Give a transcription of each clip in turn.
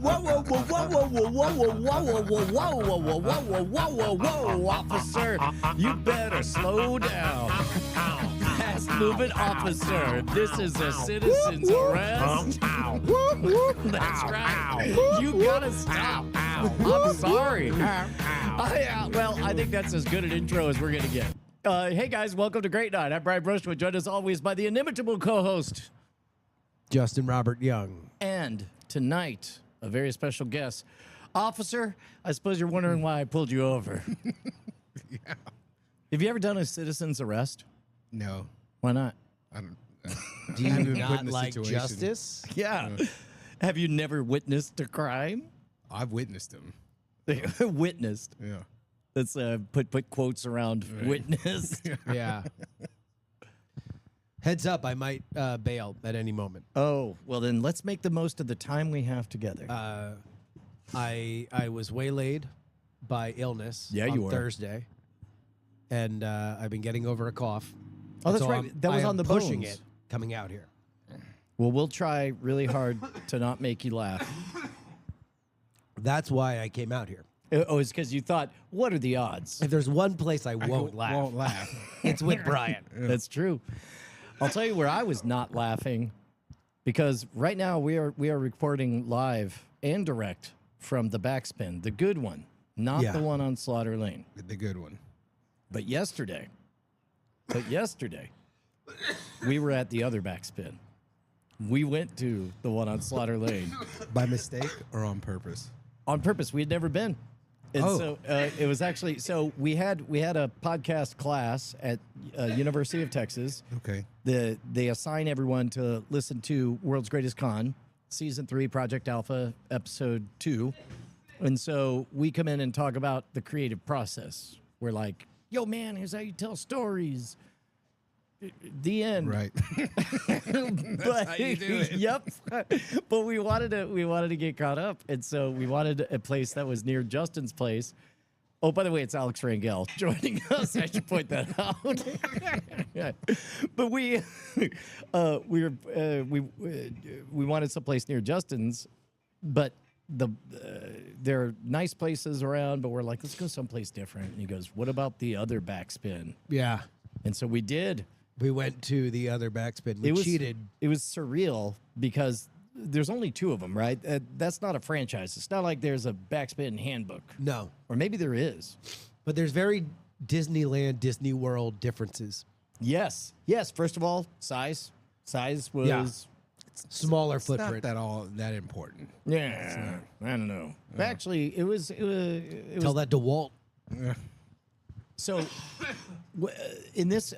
whoa, officer, you better slow down. Fast moving officer, this is a citizen's arrest. That's right. You gotta stop. I'm sorry. I think that's as good an intro as we're gonna get. Hey guys, welcome to Great Night. I'm Brian Brushwood, joined as always by the inimitable co-host Justin Robert Young. and tonight a very special guest. Officer, I suppose you're wondering why I pulled you over. Yeah. Have you ever done a citizen's arrest? No, Why not? I don't. Do you haven't not witnessed like situation. justice? Yeah. Have you never witnessed a crime? I've witnessed them. Witnessed. Yeah. Let's put quotes around Right. witness. Yeah. Heads up, I might bail at any moment. Oh, well then let's make the most of the time we have together. I was waylaid by illness Yeah, on you were. Thursday, and I've been getting over a cough. Oh, And that's so right. That I was am on the pushing bones. it coming out here. Well, we'll try really hard to not make you laugh. That's why I came out here. Oh, it's because you thought, what are the odds? If there's one place I won't laugh, Won't laugh. it's with Brian. That's true. I'll tell you where I was not laughing, because right now we are recording live and direct from the Backspin, the good one, not Yeah. the one on Slaughter Lane. The good one. But yesterday, we were at the other Backspin. We went to the one on Slaughter Lane By mistake or on purpose? on purpose. We had never been. And Oh. so it was actually, so we had a podcast class at University of Texas. Okay. They assign everyone to listen to World's Greatest Con, Season 3, Project Alpha, Episode 2. And so we come in and talk about the creative process. We're like, yo, man, here's how you tell stories. The end. Right. But, how you do it. Yep. But we wanted to get caught up. And so we wanted a place that was near Justin's place. Oh, by the way, it's Alex Rangel joining us. I should point that out. Yeah. But we wanted someplace near Justin's, but there are nice places around, but we're like, let's go someplace different. And he goes, what about the other Backspin? Yeah. And so we did. We went to the other Backspin. We cheated. It was surreal because there's only two of them, right? That's not a franchise. It's not like there's a Backspin handbook. No. Or maybe there is. But there's very Disneyland, Disney World differences. Yes. Yes. First of all, size. Size was. Yeah. Smaller It's not footprint. that important. Yeah. I don't know. Actually, it was. Tell that to Walt. So, in this,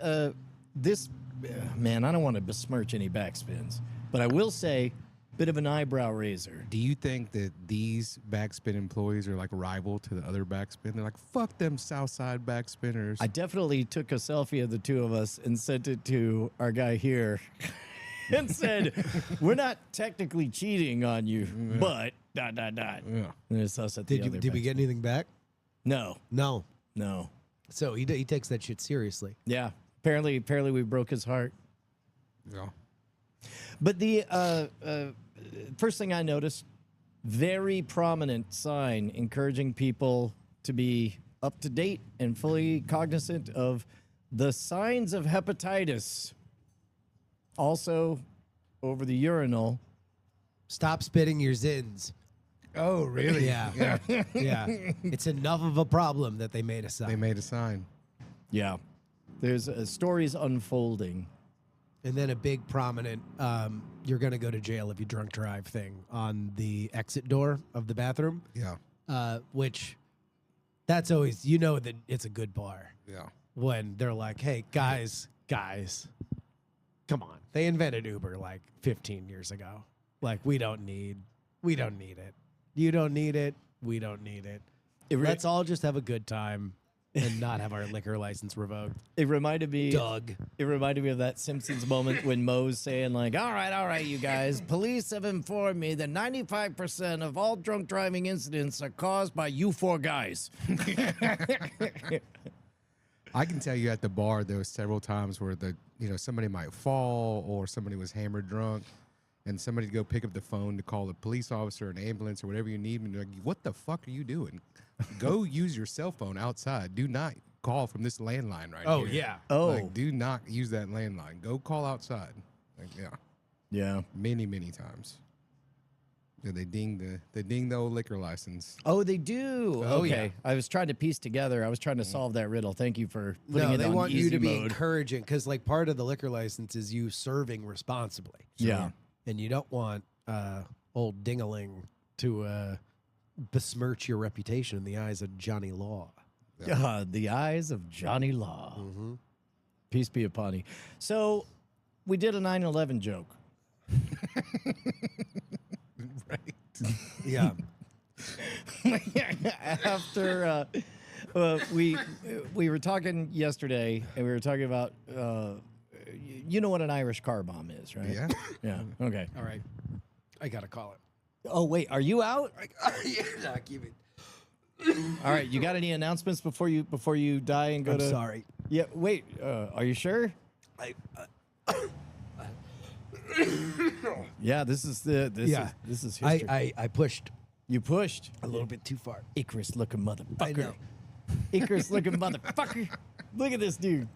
man, I don't want to besmirch any Backspins, but I will say, bit of an eyebrow raiser. Do you think that these Backspin employees are like rival to the other Backspin? They're like, fuck them Southside Backspinners. I definitely took a selfie of the two of us and sent it to our guy here and said, we're not technically cheating on you, but ... Yeah. And it's us at the other Did we get anything back? No. No. So he takes that shit seriously. yeah, apparently we broke his heart. Yeah. But the first thing I noticed, very prominent sign encouraging people to be up to date and fully cognizant of the signs of hepatitis. Also, over the urinal. Stop spitting your zins. Oh, really? Yeah. Yeah. It's enough of a problem that they made a sign. They made a sign. Yeah. There's stories unfolding. And then a big prominent, you're going to go to jail if you drunk drive thing on the exit door of the bathroom, Yeah. which that's always, that it's a good bar Yeah. when they're like, hey, guys, come on. They invented Uber like 15 years ago. Like, we don't need it. You don't need it. We don't need it. Let's all just have a good time and not have our liquor license revoked. It reminded me Doug. It reminded me of that Simpsons moment when Moe's saying, like, all right, you guys, police have informed me that 95% of all drunk driving incidents are caused by you four guys. I can tell you at the bar, there was several times where somebody might fall or somebody was hammered drunk. and somebody to go pick up the phone to call a police officer, an ambulance, or whatever you need, and like, what the fuck are you doing? Go use your cell phone outside. Do not call from this landline right Oh, here. yeah. Oh, Like, do not use that landline. Go call outside. Like, yeah, yeah. many times. Yeah, they ding the old liquor license. Oh, they do. Oh, Okay. yeah. I was trying to piece together. I was trying to solve that riddle. Thank you for putting No, it they on want you easy to be mode. encouraging because, like, part of the liquor license is you serving responsibly. Yeah. And you don't want old Dingaling to besmirch your reputation in the eyes of Johnny Law. The eyes of Johnny Law. Peace be upon you. So we did a 9/11 joke. Right. Yeah. After we were talking yesterday, and we were talking about you know what an Irish car bomb is, right? Yeah. Yeah. Okay. All right. I got to call it. Oh wait, are you out? Yeah, no, keep it. All right. You got any announcements before you die and go I'm to? sorry. Yeah. Wait. Are you sure? Yeah. This is history. I pushed You pushed. a little bit too far. Icarus looking motherfucker. know. Icarus looking motherfucker. Look at this dude.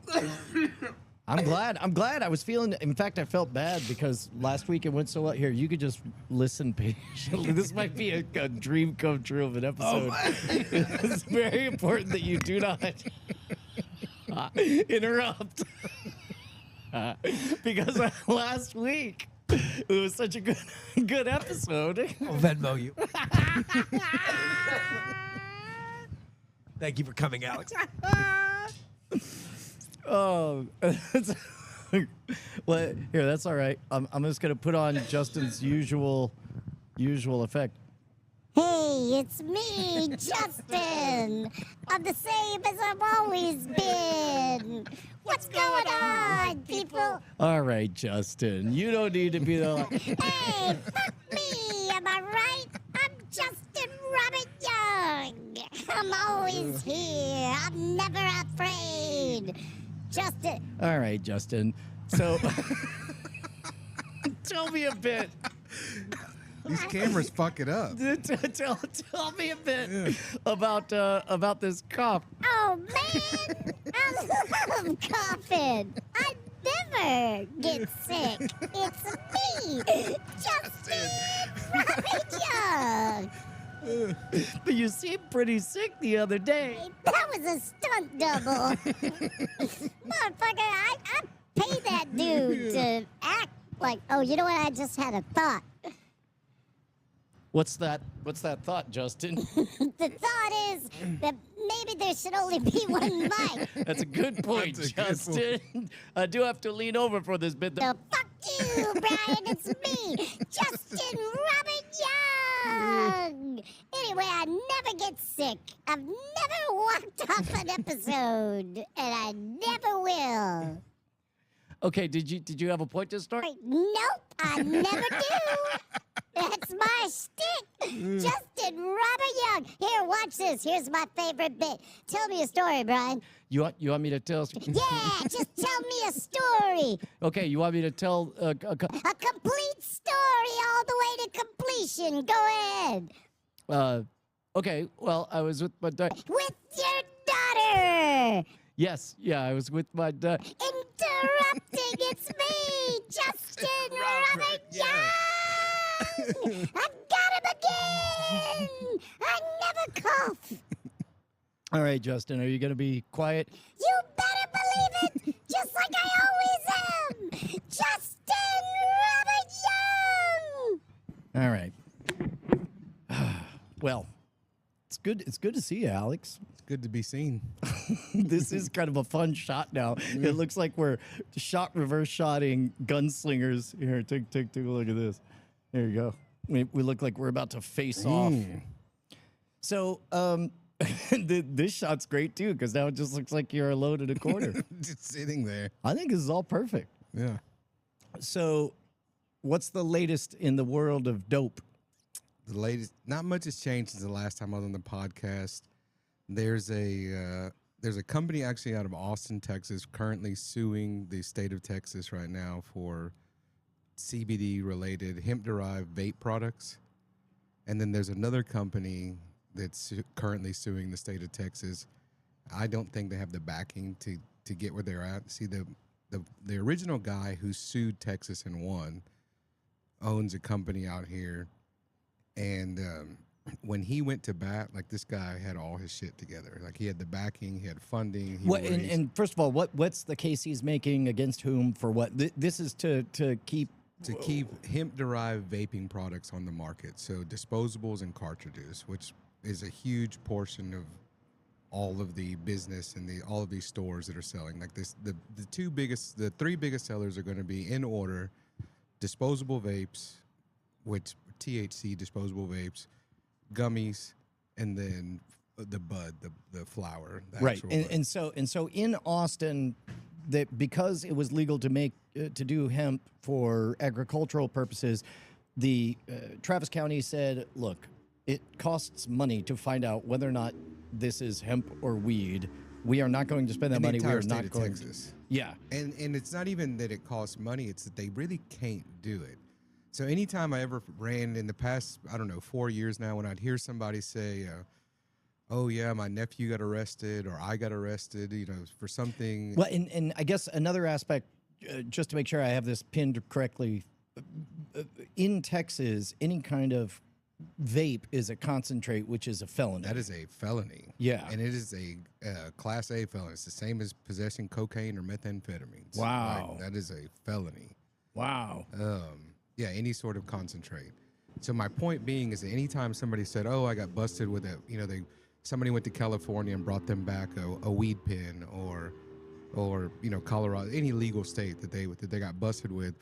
I'm glad. I was feeling. In fact, I felt bad because last week it went so well. Here, you could just listen patiently. This might be a dream come true of an episode. It's very important that you do not interrupt. Because last week it was such a good episode. I'll Venmo you. Thank you for coming, Alex. Oh, well, here, that's all right. I'm just gonna put on Justin's usual effect. Hey, it's me, Justin. I'm the same as I've always been. What's going on, people? All right, Justin, you don't need to be the. Hey, fuck me, am I right? I'm Justin Robert Young. I'm always here. I'm never afraid. Justin. All right, Justin. So, tell me a bit. These cameras fuck it up. Tell me a bit about this cop. Oh, man. I love coughing. I never get sick. It's me, Justin Robert Young. But you seemed pretty sick the other day. That was a stunt double. Motherfucker, I paid that dude to act like, oh, you know what? I just had a thought. What's that thought, Justin? The thought is that maybe there should only be one mic. That's a good point, That's a good Justin. I do have to lean over for this bit. So fuck you, Brian. It's me, Justin Robert Young. Anyway, I never get sick. I've never walked off an episode, and I never will. Okay, did you have a point to start? Nope, I never do. That's my shtick. Justin Robert Young. Here, watch this. Here's my favorite bit. Tell me a story, Brian. You want me to tell? Yeah, just tell me a story. Okay, you want me to tell? A complete story all the way to completion. Go ahead. Okay. Well, I was with my daughter. With your daughter. Yes, yeah, I was with my daughter. Interrupting. It's me, Justin Robert Young. I got him again. I never cough. All right, Justin, are you gonna be quiet? You better believe it, just like I always am. Justin Robert Young. All right. Well, it's good. It's good to see you, Alex. It's good to be seen. This is kind of a fun shot now. It looks like we're reverse shotting gunslingers. Here, take a look at this. There you go. We look like we're about to face off. So, this shot's great too, because now it just looks like you're alone in a corner. Just sitting there. I think this is all perfect. Yeah. So, what's the latest in the world of dope? The latest, not much has changed since the last time I was on the podcast. There's a company actually out of Austin, Texas, currently suing the state of Texas right now for CBD related hemp derived vape products. And then there's another company that's currently suing the state of Texas. I don't think they have the backing to get where they're at. See, the original guy who sued Texas and won owns a company out here. And when he went to bat, like this guy had all his shit together. Like he had the backing, he had funding. What, and first of all, what's the case he's making against whom for what? This is to keep hemp-derived vaping products on the market, so disposables and cartridges, which is a huge portion of all of the business and all of these stores that are selling. Like this, the three biggest sellers are going to be in order: disposable vapes, which THC disposable vapes, gummies, and then the bud, the flower, the right. actual bud. And so in Austin, that because it was legal to make to do hemp for agricultural purposes, the Travis County said, look, it costs money to find out whether or not this is hemp or weed. We are not going to spend that In the money. We entire are state not of going Texas. Yeah. And it's not even that it costs money, it's that they really can't do it. So anytime I ever ran in the past, I don't know, 4 years now, when I'd hear somebody say, oh yeah, my nephew got arrested or I got arrested, for something. Well, and I guess another aspect, just to make sure I have this pinned correctly, in Texas, any kind of vape is a concentrate, which is a felony. That is a felony. Yeah. And it is a Class A felony. It's the same as possessing cocaine or methamphetamines. Wow. Like, that is a felony. Wow. Yeah, any sort of concentrate. So my point being is that anytime somebody said, oh, I got busted with somebody went to California and brought them back a weed pen or Colorado, any legal state that they got busted with,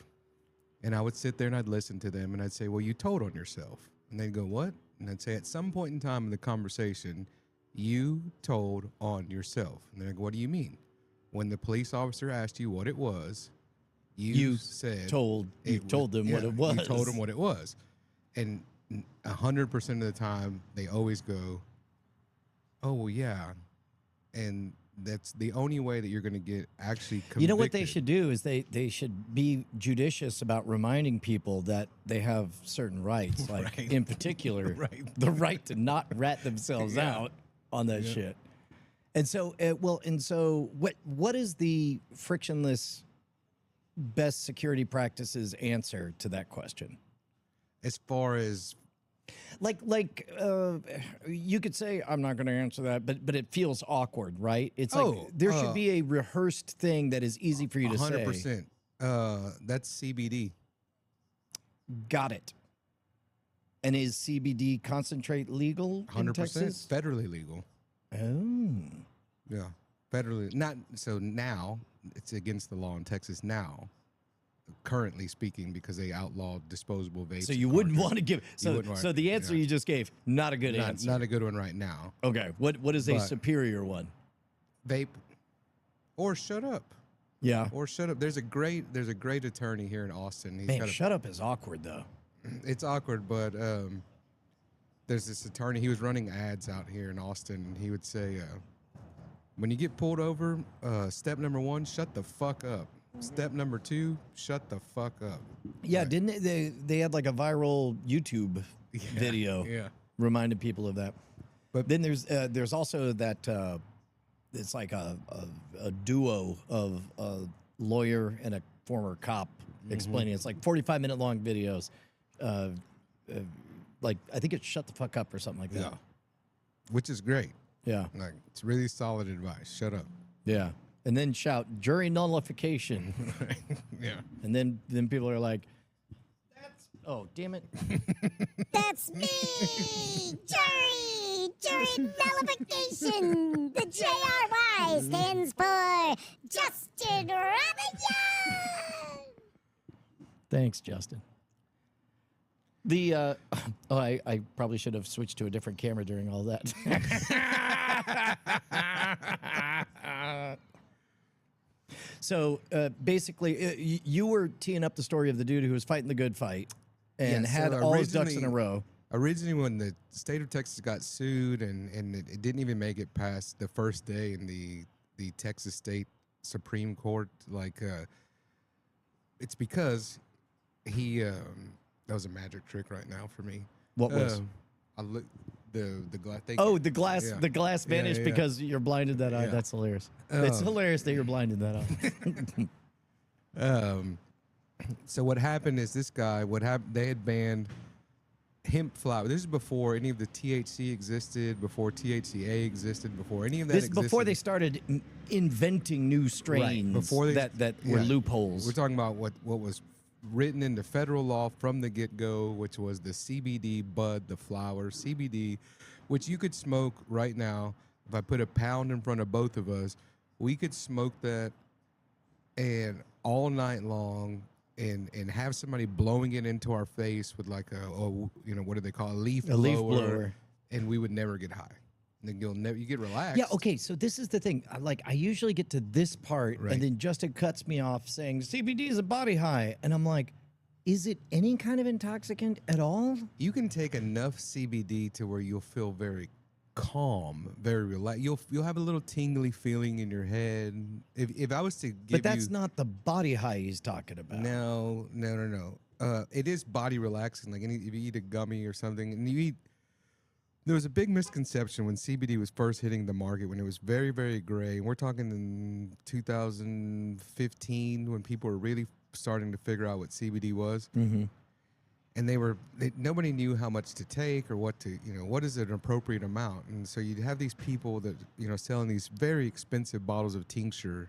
and I would sit there and I'd listen to them and I'd say, well, you told on yourself. And they'd go, what? And I'd say, at some point in time in the conversation, you told on yourself. And they'd go, what do you mean? When the police officer asked you what it was, you told them what it was. You told them what it was. And 100% of the time, they always go, oh, well, yeah. And that's the only way that you're going to get actually convicted. You know what they should do is they should be judicious about reminding people that they have certain rights, like Right. in particular, Right. the right to not rat themselves Yeah. out on that shit. And so, what is the frictionless best security practices answer to that question? As far as You could say I'm not going to answer that, but it feels awkward, right? It's like Oh, there should be a rehearsed thing that is easy for you to say. 100%, that's CBD. Got it. And is CBD concentrate legal in 100% Texas? federally legal. Oh, Yeah, federally. Not so now. It's against the law in Texas now. Currently speaking, because they outlawed disposable vapes. so and you wouldn't cartridges. want to give. You wouldn't want- So the answer yeah. you just gave, not a good answer. Not a good one right now. Okay. What is a But- superior one? Vape, or shut up, Yeah. or shut up. There's a great attorney here in Austin. He's Man, got a, shut up is awkward though. it's awkward, but there's this attorney. He was running ads out here in Austin. And he would say, when you get pulled over, step number 1, shut the fuck up. Step number 2, shut the fuck up. Yeah, didn't they had like a viral YouTube video Yeah. reminding people of that. But- Then there's also that it's like a duo of a lawyer and a former cop explaining. It's like 45-minute long videos. Like I think it's Shut the Fuck Up or something like that. Yeah. Which is great. Yeah. Like, it's really solid advice. Shut up. Yeah. And then shout jury nullification. Yeah. And then people are like, oh, damn it. That's me! Jury nullification! The JRY stands for Justin Robert Young! Thanks, Justin. The I probably should have switched to a different camera during all that. So basically, you were teeing up the story of the dude who was fighting the good fight and Yeah, had so all his ducks in a originally- row. Originally, when the state of Texas got sued and it didn't even make it past the first day in the Texas State Supreme Court, it's because he that was a magic trick right now for me. What was? I look the glass. Oh, the glass, Yeah. the glass vanished yeah. because you're blinded that eye. Yeah. That's hilarious. It's hilarious that you're blinded that eye. So what happened is this guy, they had banned hemp flower. This is before any of the THC existed, before THCA existed, before any of that This existed. before they started inventing new strains before they- that were yeah. loopholes. We're talking about what was written into federal law from the get-go, which was the CBD bud, the flower, CBD, which you could smoke right now. If I put a pound in front of both of us, we could smoke that and all night long and have somebody blowing it into our face with like what do they call it? A leaf blower, and we would never get high. Then you get relaxed. Yeah, okay, so this is the thing. I usually get to this part, Right. and then Justin cuts me off saying, CBD is a body high. And I'm like, is it any kind of intoxicant at all? You can take enough CBD to where you'll feel very calm, very relaxed. You'll have a little tingly feeling in your head. If I was to give But that's not the body high he's talking about. No. It is body relaxing. Like if you eat a gummy or something, and there was a big misconception when CBD was first hitting the market, when it was very, very gray. And we're talking in 2015 when people were really starting to figure out what CBD was. Mm-hmm. And nobody knew how much to take or what is an appropriate amount. And so you'd have these people that, selling these very expensive bottles of tincture.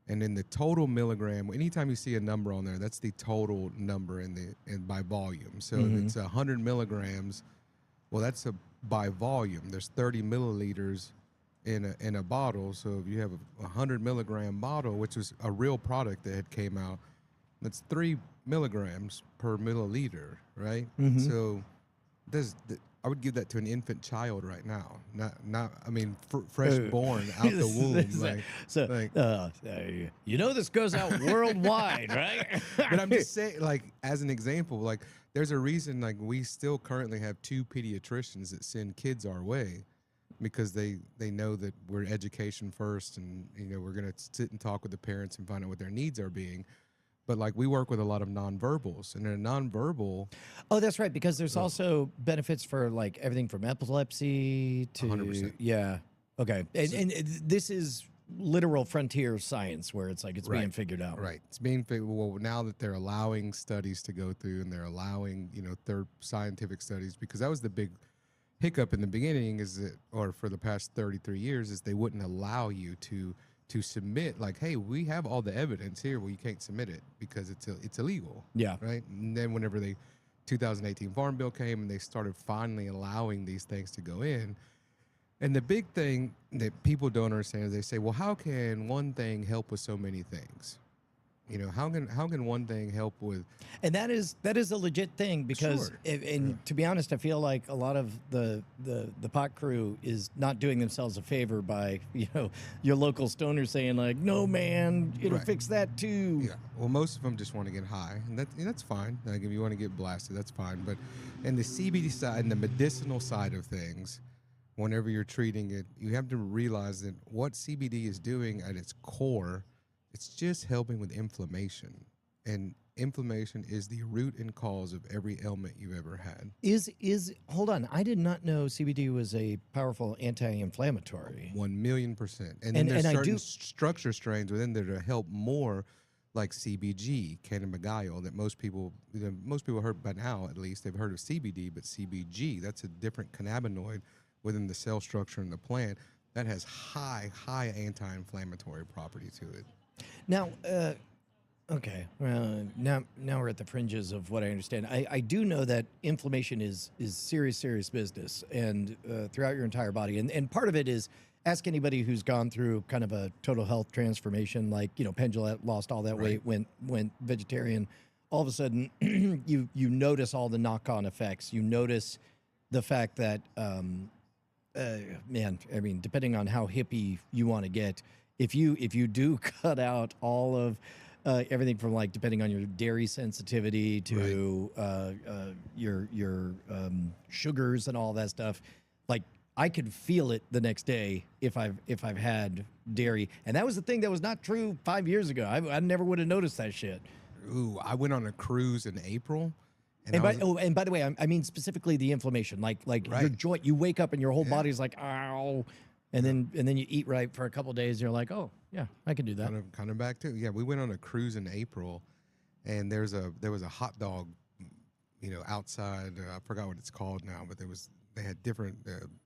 And in the total milligram, anytime you see a number on there, that's the total number and by volume. So if it's 100 milligrams, well, that's by volume. There's 30 milliliters in a bottle. So if you have a 100 milligram bottle, which was a real product that had came out, that's 3 milligrams per milliliter, right? So I would give that to an infant child right now. Not. I mean, fresh born out the womb. This goes out worldwide, right? But I'm just saying, like, as an example, like, there's a reason, like, we still currently have 2 pediatricians that send kids our way because they know that we're education first, and we're gonna sit and talk with the parents and find out what their needs are being. But like we work with a lot of nonverbals, and in a nonverbal. Oh, that's right, because there's also benefits for like everything from epilepsy to 100%. Yeah. Okay, and this is literal frontier science where it's like it's being figured out. Right, it's being figured. Well, now that they're allowing studies to go through, and they're allowing third scientific studies, because that was the big hiccup in the beginning, or for the past 33 years, is they wouldn't allow you to submit, like, hey, we have all the evidence here. Well, you can't submit it because it's illegal. Yeah. Right. And then whenever 2018 Farm Bill came and they started finally allowing these things to go in, and the big thing that people don't understand is they say, well, how can one thing help with so many things? How can one thing help with? And that is a legit thing, because Sure. to be honest, I feel like a lot of the pot crew is not doing themselves a favor by your local stoner saying like, no man, it'll Right. fix that too. Yeah. Well, most of them just want to get high, and that's fine. Like if you want to get blasted, that's fine. But in the CBD side and the medicinal side of things, whenever you're treating it, you have to realize that what CBD is doing at its core, it's just helping with inflammation. And inflammation is the root and cause of every ailment you've ever had. Hold on, I did not know CBD was a powerful anti-inflammatory. 1,000,000%. And then there's I certain do- structure strains within there to help more, like CBG, cannabidiol, that most people heard by now, at least they've heard of CBD, but CBG, that's a different cannabinoid within the cell structure in the plant that has high anti-inflammatory property to it. Now, okay, well, now we're at the fringes of what I understand. I do know that inflammation is serious business, and throughout your entire body. And part of it is, ask anybody who's gone through kind of a total health transformation, like, Penn Jillette lost all that weight, went vegetarian. All of a sudden, you notice all the knock-on effects. You notice the fact that, depending on how hippie you want to get, if you do cut out all of everything from, like, depending on your dairy sensitivity to your sugars and all that stuff, like, I could feel it the next day if I've had dairy. And that was the thing that was not true 5 years ago. I never would have noticed that shit. Ooh, I went on a cruise in April. And by the way, I mean specifically the inflammation, like your Right. joint. You wake up and your whole body's like, ow, and then you eat right for a couple days. And you're like, oh yeah, I can do that. kind of back to yeah. We went on a cruise in April, and there was a hot dog, outside. I forgot what it's called now, but they had different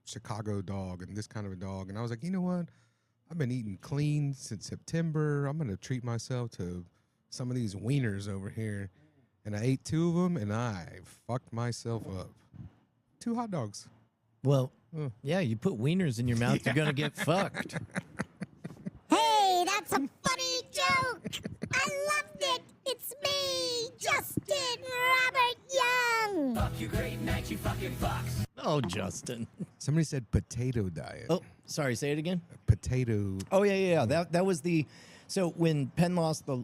Chicago dog and this kind of a dog, and I was like, you know what? I've been eating clean since September. I'm gonna treat myself to some of these wieners over here, and I ate 2 of them, and I fucked myself up. 2 hot dogs. Well, yeah, you put wieners in your mouth, you're gonna get fucked. Hey, that's a funny joke. I loved it. It's me, Justin Robert Young. Fuck you, great night, you fucking fucks. Oh, Justin. Somebody said potato diet. Oh, sorry. Say it again. Potato. Oh yeah. That was the. So when Penn lost the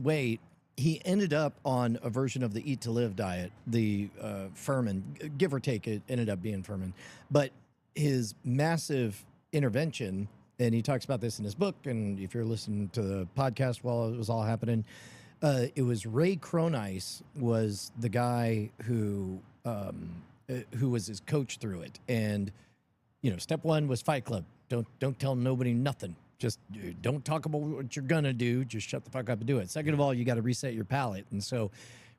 weight, he ended up on a version of the Eat to Live diet, the Furman, give or take. It ended up being Furman, but his massive intervention, and he talks about this in his book. And if you're listening to the podcast while it was all happening, it was Ray Cronice was the guy who was his coach through it. And step 1 was Fight Club. Don't tell nobody nothing. Just don't talk about what you're gonna do. Just shut the fuck up and do it. Second of all, you got to reset your palate. And so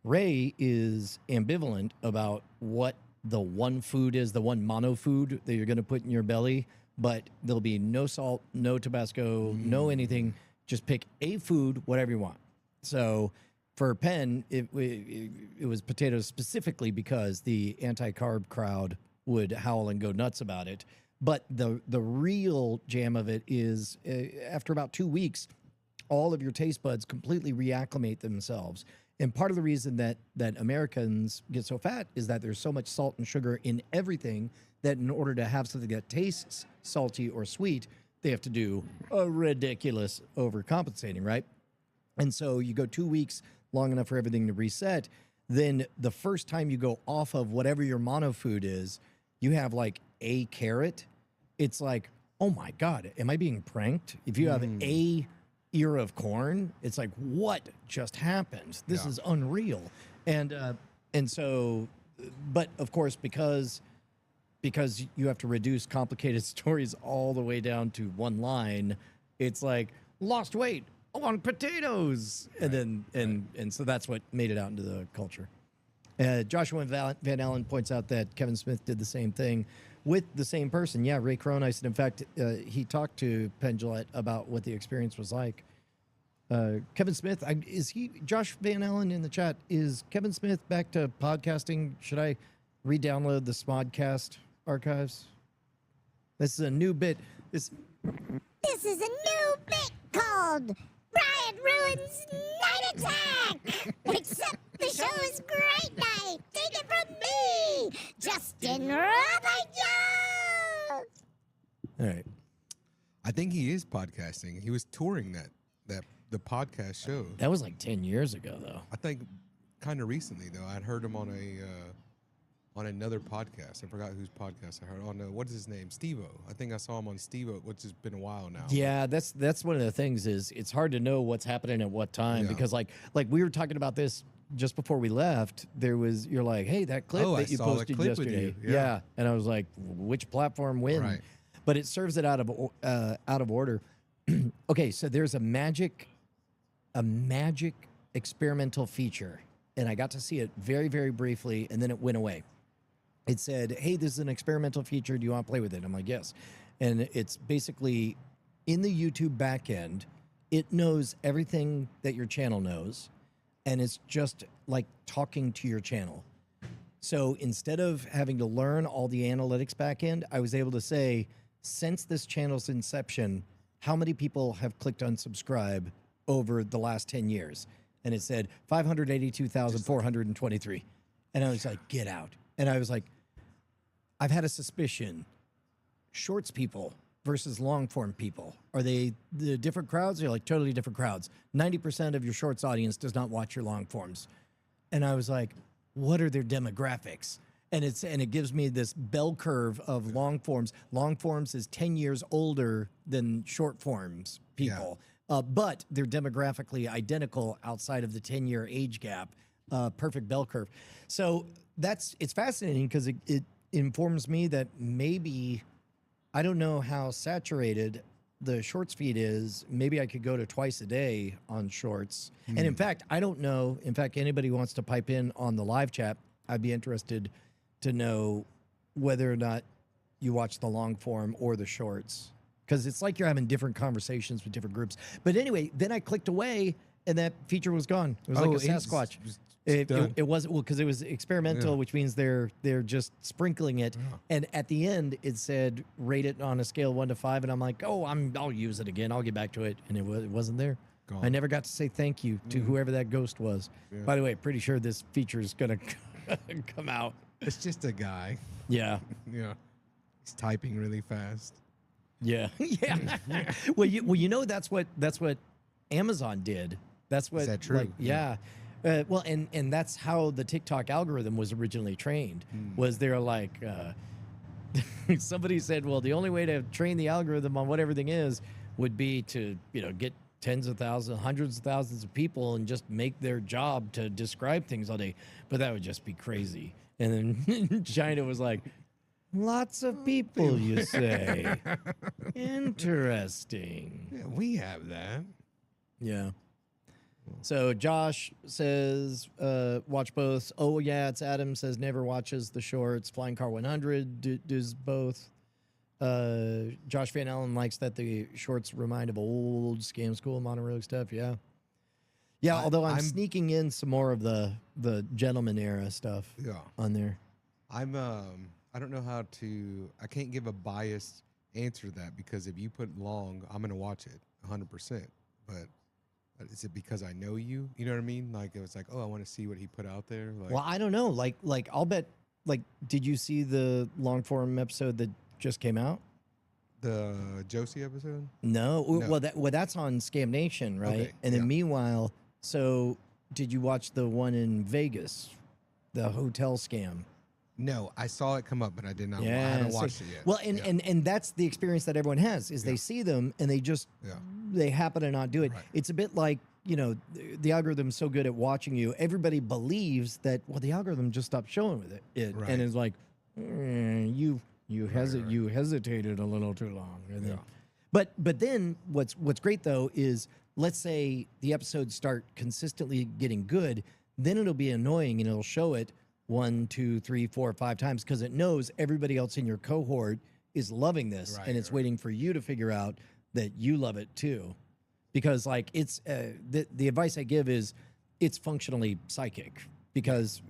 Ray is ambivalent about what the one food is, the one mono food that you're gonna put in your belly. But there'll be no salt, no Tabasco, no anything. Just pick a food, whatever you want. So for Penn, it was potatoes specifically because the anti-carb crowd would howl and go nuts about it. But the real jam of it is after about 2 weeks, all of your taste buds completely reacclimate themselves. And part of the reason that Americans get so fat is that there's so much salt and sugar in everything that in order to have something that tastes salty or sweet, they have to do a ridiculous overcompensating, right? And so you go 2 weeks, long enough for everything to reset. Then the first time you go off of whatever your mono food is, you have like a carrot. It's like, oh my God, am I being pranked? If you have a ear of corn, it's like, what just happened? This is unreal. And so, but of course, because you have to reduce complicated stories all the way down to one line, it's like lost weight on potatoes, and then and so that's what made it out into the culture. Joshua Van Allen points out that Kevin Smith did the same thing with the same person. Yeah, Ray Cronice. And in fact, he talked to Penn Jillette about what the experience was like. Kevin Smith, Josh Van Allen in the chat, is Kevin Smith back to podcasting? Should I re-download the Smodcast archives? This is a new bit. This is a new bit called Brian Ruins Night Attack. Except the show is great night. Take it from me, Justin Robert Young. All right. I think he is podcasting. He was touring the podcast show. That was like 10 years ago, though. I think kind of recently though. I'd heard him on another podcast. I forgot whose podcast I heard. Oh no, what is his name? Steve-O. I think I saw him on Steve-O, which has been a while now. Yeah, that's one of the things is it's hard to know what's happening at what time because like we were talking about this just before we left. You're like, hey, that clip that you posted yesterday. Yeah, and I was like, which platform when? Right. But it serves it out of order. Okay, so there's a magic experimental feature, and I got to see it very, very briefly, and then it went away. It said, hey, this is an experimental feature. Do you want to play with it? I'm like, yes. And it's basically in the YouTube backend, it knows everything that your channel knows, and it's just like talking to your channel. So instead of having to learn all the analytics backend, I was able to say, since this channel's inception, how many people have clicked unsubscribe over the last 10 years? And it said 582,423. And I was like, get out. And I was like, I've had a suspicion. Shorts people versus long form people, are they the different crowds? They're like totally different crowds. 90% of your shorts audience does not watch your long forms. And I was like, what are their demographics? And it gives me this bell curve of long forms. Long forms is 10 years older than short forms people. but they're demographically identical outside of the 10-year age gap. Perfect bell curve. So it's fascinating because it informs me that maybe, I don't know how saturated the shorts feed is. Maybe I could go to twice a day on shorts. And in fact, I don't know. In fact, anybody who wants to pipe in on the live chat, I'd be interested to know whether or not you watch the long form or the shorts. Because it's like you're having different conversations with different groups. But anyway, then I clicked away and that feature was gone. It was like a Sasquatch. It wasn't, well, because it was experimental, which means they're just sprinkling it. And at the end, it said rate it on a scale of 1 to 5, and I'm like, oh, I'll use it again. I'll get back to it, and it wasn't there. Gone. I never got to say thank you to whoever that ghost was. Yeah. By the way, pretty sure this feature is gonna come out. It's just a guy. Yeah, Yeah. He's typing really fast. yeah, yeah. Well, you know that's what Amazon did. That's what. Is that true? Like, yeah. Well, and that's how the TikTok algorithm was originally trained. Was they're like, somebody said, well, the only way to train the algorithm on what everything is would be to get tens of thousands, hundreds of thousands of people and just make their job to describe things all day. But that would just be crazy. And then China was like, lots of people, you say? Interesting. Yeah, we have that. Yeah. So Josh says, watch both. Oh, yeah, it's Adam says never watches the shorts. Flying Car 100 does both. Josh Van Allen likes that the shorts remind of old Scam School monorail stuff. Yeah. Yeah, although I'm sneaking in some more of the gentleman era stuff on there. I don't know how to, I can't give a biased answer to that because if you put long, I'm going to watch it 100%. But is it because I know you? You know what I mean? Like, it was like, oh, I want to see what he put out there. Like, Well, I don't know. Like I'll bet, did you see the long form episode that just came out? the Josie episode? No. No. Well, that's on Scam Nation, right? Okay, And then yeah. meanwhile, so did you watch the one in Vegas, the hotel scam? No, I saw it come up, but I did not. I Yeah, haven't so- watched it yet. Well, Yeah. and that's the experience that everyone has is they see them and they just Yeah. they happen to not do it. Right. It's a bit like, the algorithm's so good at watching you. Everybody believes that, well, the algorithm just stopped showing with it Right. and it's like, you hesitated a little too long. And then, but then what's great though is, let's say the episodes start consistently getting good, then it'll be annoying and it'll show it 1, 2, 3, 4, 5 times because it knows everybody else in your cohort is loving this, Right, and it's right. waiting for you to figure out that you love it too. Because like it's the advice I give is it's functionally psychic, because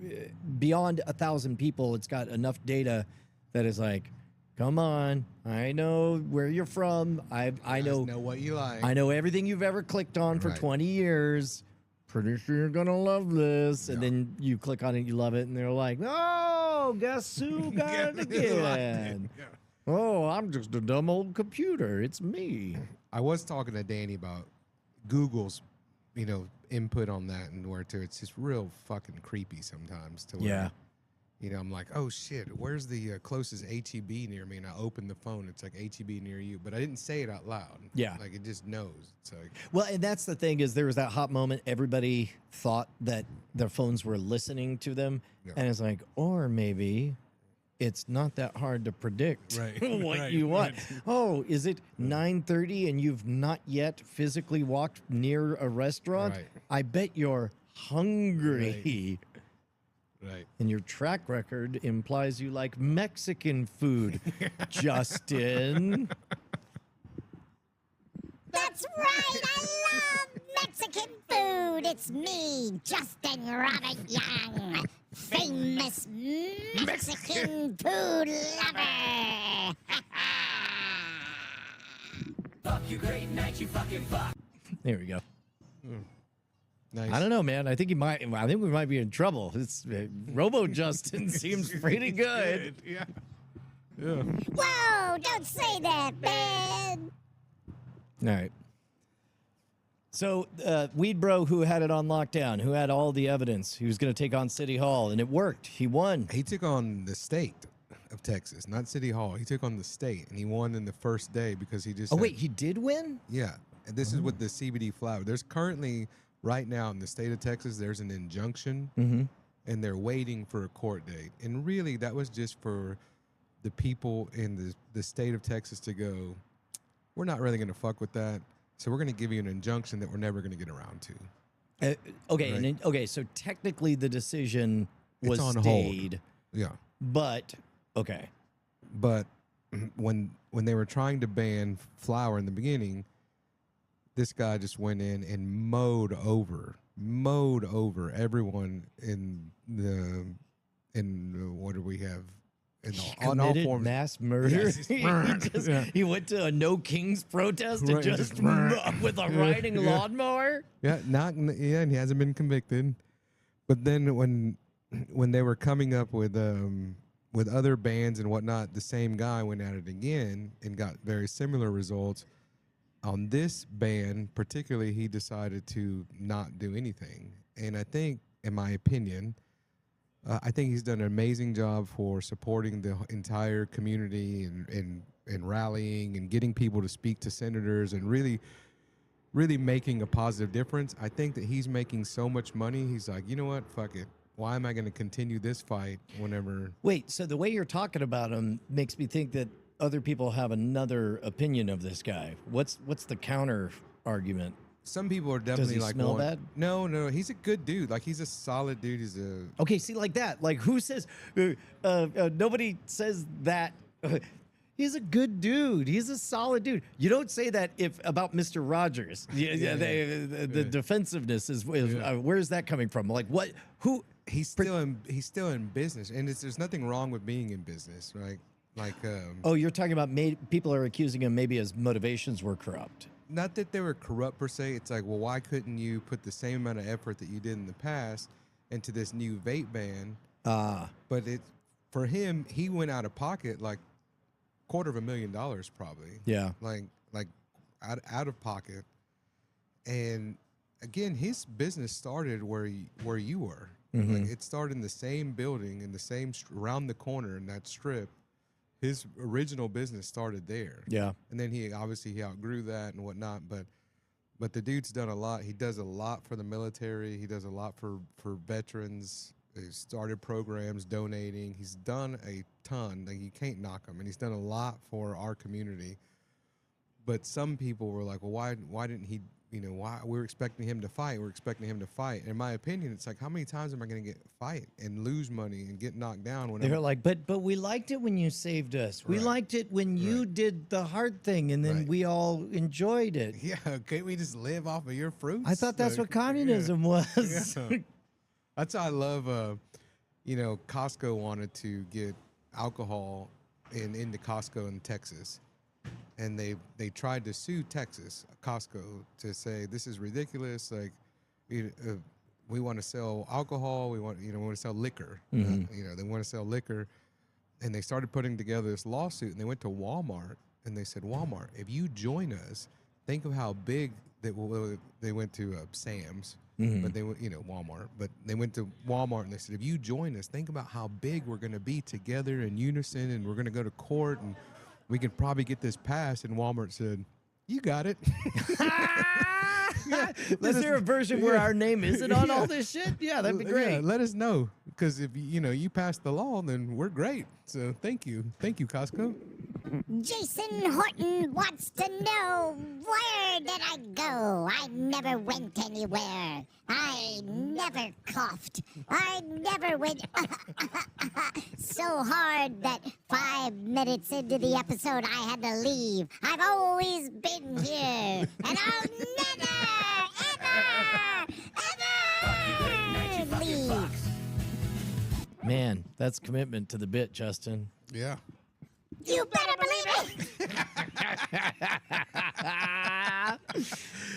beyond 1,000 people, it's got enough data that is like, come on, I know where you're from. I know what you like. I know everything you've ever clicked on for Right. 20 years. Pretty sure you're gonna love this. And Yeah. then you click on it, you love it, and they're like, oh, guess who got it again? Yeah. Oh, I'm just a dumb old computer. It's me. I was talking to Danny about Google's, input on that, and where it's just real fucking creepy sometimes. To where, Yeah. I'm like, oh shit, where's the closest HEB near me? And I open the phone, it's like HEB near you, but I didn't say it out loud. Yeah. like it just knows. It's like, Well, and that's the thing is there was that hot moment. Everybody thought that their phones were listening to them. Yeah. And it's like, or maybe it's not that hard to predict Right, what right, you want. Oh, is it 9:30 and you've not yet physically walked near a restaurant? Right. I bet you're hungry. right. And your track record implies you like Mexican food, Justin. That's right. I love Mexican food. It's me, Justin Robert Young, famous Mexican food lover. There we go. Nice. I don't know, man. I think we might be in trouble. It's Robo Justin seems pretty good. Yeah. Yeah. Whoa, don't say that, man. All right. So, Weed Bro, who had it on lockdown, who had all the evidence, he was going to take on City Hall, and it worked. He won. He took on the state of Texas, not City Hall. He took on the state, and he won in the first day because he just. Oh, had- wait, he did win? Yeah, And this is with the CBD flower. There's currently, right now in the state of Texas, there's an injunction, and they're waiting for a court date. And really, that was just for the people in the state of Texas to go, we're not really going to fuck with that. So we're going to give you an injunction that we're never going to get around to. Okay, Right. and okay. So technically, the decision was on hold. stayed, Yeah. but okay. But when they were trying to ban flower in the beginning, this guy just went in and mowed over everyone in what do we have on all Committed forms. mass murder. Yes, he's- he went to a No Kings protest Right, and just just with a riding lawnmower. and he hasn't been convicted. But then when they were coming up with other bans and whatnot, the same guy went at it again and got very similar results. On this ban, particularly, he decided to not do anything. And I think, in my opinion, I think he's done an amazing job for supporting the entire community and rallying and getting people to speak to senators and really making a positive difference. I think that he's making so much money. He's like, you know what? Fuck it. Why am I going to continue this fight whenever? Wait, so the way you're talking about him makes me think that other people have another opinion of this guy. What's the counter argument? Some people are definitely he like, smell bad? No, he's a good dude. Like, he's a solid dude. He's a Okay, see, like that. Like, who says? Nobody says that. He's a good dude. He's a solid dude. You don't say that about Mr. Rogers. The defensive-ness is where's that coming from? Like, what? Who? he's still in business, and there's nothing wrong with being in business, right? Like, Oh, you're talking about people are accusing him maybe his motivations were corrupt. not that they were corrupt per se. It's like, well, why couldn't you put the same amount of effort that you did in the past into this new vape ban? But for him, he went out of pocket like $250,000 probably. Yeah. Like out of pocket. And again, his business started where you were. Like, it started in the same building, in the same around the corner in that strip. His original business started there. Yeah. And then he outgrew that and whatnot. But the dude's done a lot. He does a lot for the military. He does a lot for veterans. He started programs, donating. He's done a ton. Like, you can't knock him. And he's done a lot for our community. But some people were like, well, why didn't he, why we're expecting him to fight. We're expecting him to fight. In my opinion, it's like, how many times am I going to fight and lose money and get knocked down? Whenever? They're like, but we liked it when you saved us. We Right. liked it when you did the hard thing, and then Right. we all enjoyed it. Yeah, can't we just live off of your fruits? I thought that's what communism was. Yeah. That's why I love, Costco wanted to get alcohol into Costco in Texas. And they tried to sue Costco, to say this is ridiculous. Like, we want to sell alcohol. We want to sell liquor. They want to sell liquor, and they started putting together this lawsuit. And they went to Walmart and they said, Walmart, if you join us, think of how big they went to Sam's, but they went Walmart. But they went to Walmart and they said, if you join us, think about how big we're going to be together in unison, and we're going to go to court and we could probably get this passed. And Walmart said, you got it. Is there a version where our name isn't on all this shit? Yeah, that'd be great. Yeah, let us know, because if you pass the law, then we're great. So thank you, Costco. Jason Horton wants to know, where did I go? I never went anywhere. I never coughed. I never went so hard that 5 minutes into the episode I had to leave. I've always been here, and I'll never leave. Man, that's commitment to the bit, Justin. Yeah. You better believe it.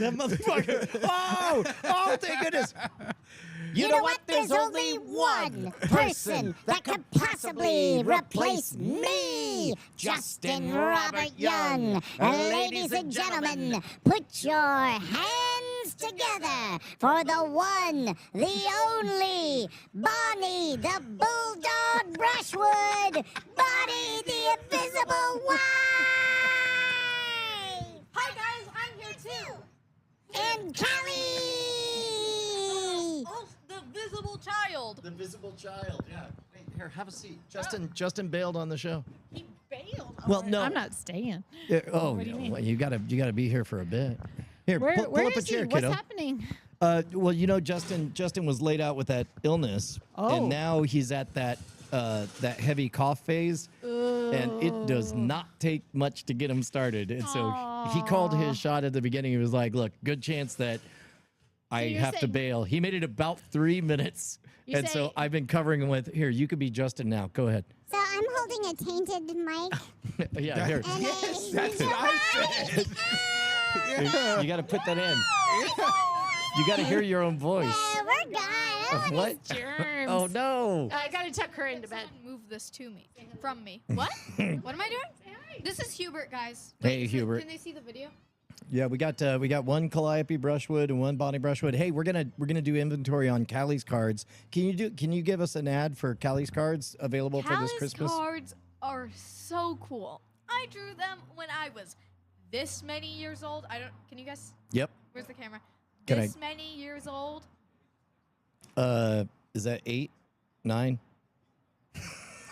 That motherfucker. Oh, thank goodness. You know what? There's only one person that could possibly replace me, Justin Robert Young. Ladies and gentlemen, put your hands together for the one, the only, Bonnie the Bulldog Brushwood, Bonnie the Invisible Wife. Hi guys, I'm here too. And Callie! Oh, the visible child. The visible child. Yeah. Wait, here, have a seat. Justin bailed on the show. He bailed. Well, no. I'm not staying. Oh, What do you mean? well, you gotta be here for a bit. Here, pull Where up a is he? chair, What's kiddo. happening? Well, you know, Justin was laid out with that illness, Oh. and now he's at that heavy cough phase, and it does not take much to get him started. And so he called his shot at the beginning. He was like, "Look, good chance that I you're have to saying- bail." He made it about 3 minutes, You and so say- I've been covering him with. Here, you could be Justin now. Go ahead. So I'm holding a tainted mic. Yeah, here. And That's what I said. You got to put that in. You got to hear your own voice. we're gone. What? Germs. Oh no! I gotta tuck her into bed. Someone move this to me, from me. What? What am I doing? This is Hubert, guys. Hey, is it- Hubert. Can they see the video? Yeah, we got one Calliope brushwood and one Bonnie brushwood. Hey, we're gonna do inventory on Callie's cards. Can you give us an ad for Callie's cards available for this Callie's Christmas? cards are so cool. I drew them when I was this many years old. Can you guys? Yep. Where's the camera? Can I- This many years old. Is that 8, 9?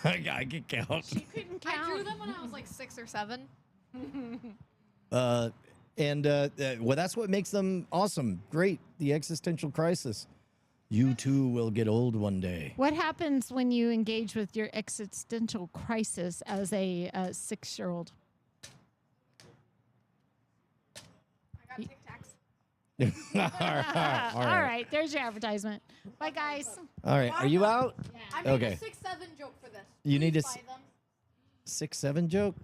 I can count. She couldn't I drew count. them when I was like 6 or 7. Well, that's what makes them awesome. Great. The existential crisis. You too will get old one day. What happens when you engage with your existential crisis as a 6-year-old? I got Tic Tacs. All right, there's your advertisement. Bye, guys. All right. Are you out? I made Okay. a 6-7 joke for this. You need Please to buy them. 6, 7 joke?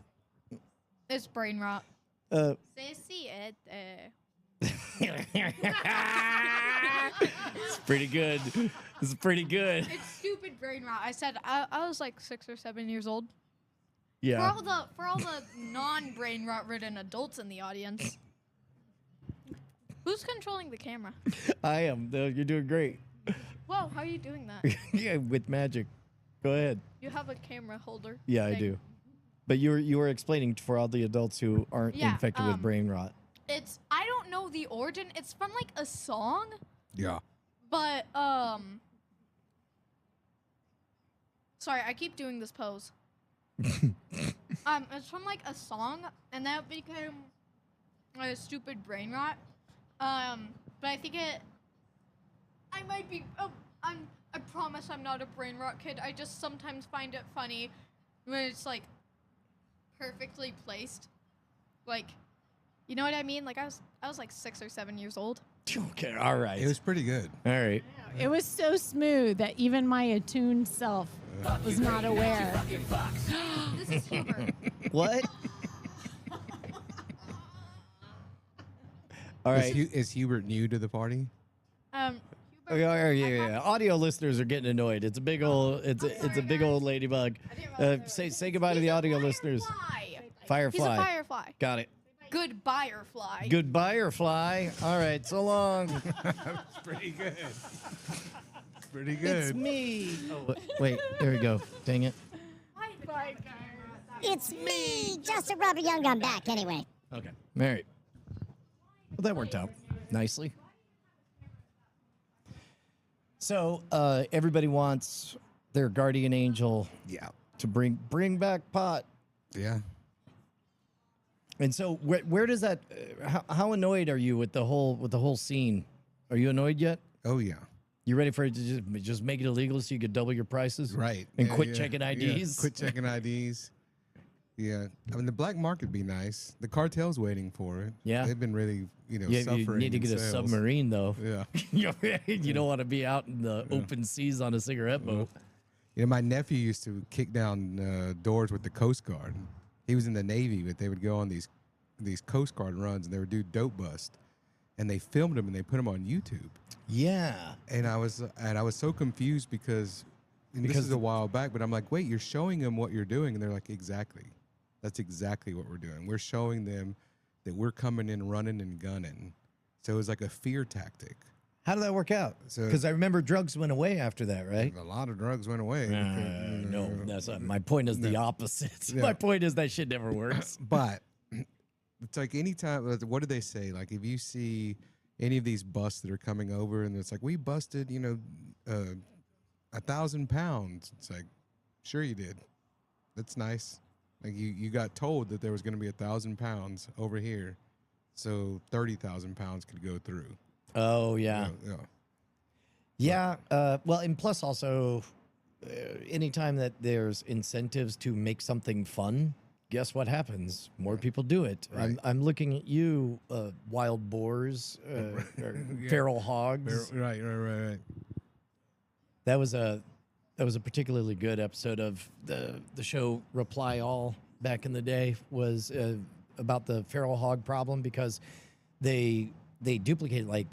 It's brain rot. Uh, it's pretty good. It's pretty good. It's stupid brain rot. I said I was like 6 or 7 years old. Yeah. For all the non-brain rot ridden adults in the audience. Who's controlling the camera? I am. Though you're doing great. Whoa, how are you doing that? Yeah, with magic. Go ahead. You have a camera holder. Yeah, I thing. do. But you were explaining for all the adults who aren't Yeah, infected with brain rot. I don't know the origin. It's from like a song, Yeah. but sorry, I keep doing this pose. It's from like a song, and that became a stupid brain rot. But I think I might be. I promise I'm not a brain rot kid. I just sometimes find it funny when it's like perfectly placed. Like, you know what I mean? Like I was like 6 or 7 years old. Okay, all right. It was pretty good. All right. It was so smooth that even my attuned self was not aware. This is Hubert. What? All right. Is Hubert new to the party? Hubert, Oh, yeah. Audio listeners are getting annoyed. It's a big old it's a big old ladybug. Say goodbye to the audio listeners. Firefly. He's a firefly. Got it. Goodbye, fly. Goodbye or fly. All right, so long. Pretty good. Pretty good. It's me. Oh, wait, there we go. Dang it. It's me, Justin Robert Young. I'm back anyway. Okay. Mary. Well, that worked out nicely. So everybody wants their guardian angel Yeah. to bring back Pot. Yeah. And so where does that? How annoyed are you with the whole scene? Are you annoyed yet? Oh yeah. You ready for it to just make it illegal so you could double your prices? Right. And Yeah, quit yeah, checking yeah. IDs? Quit checking IDs. Yeah. I mean, the black market be nice. The cartel's waiting for it. Yeah. They've been really, Yeah, suffering. you need to in get a sales. submarine though. Yeah. You don't want to be out in the open seas on a cigarette boat. You know, my nephew used to kick down doors with the Coast Guard. He was in the Navy, but they would go on these Coast Guard runs and they would do dope bust, and they filmed them and they put them on YouTube. Yeah. And I was so confused because this is a while back, but I'm like, wait, you're showing them what you're doing, and they're like, exactly. That's exactly what we're doing. We're showing them that we're coming in running and gunning. So it was like a fear tactic. How did that work out? So- Because I remember drugs went away after that, right? A lot of drugs went away. No, that's not, my point is the opposite. Yeah. My point is that shit never works. But it's like anytime, what do they say? Like if you see any of these busts that are coming over, and it's like, we busted, 1,000 pounds. It's like, sure you did. That's nice. Like you got told that there was going to be 1,000 pounds over here, so 30,000 pounds could go through. Oh yeah. Yeah. Yeah. Well, and plus also, anytime that there's incentives to make something fun, guess what happens? More people do it. Right. I'm looking at you, wild boars, or feral hogs. Right. That was a particularly good episode of the show Reply All back in the day. Was about the feral hog problem, because they duplicate, like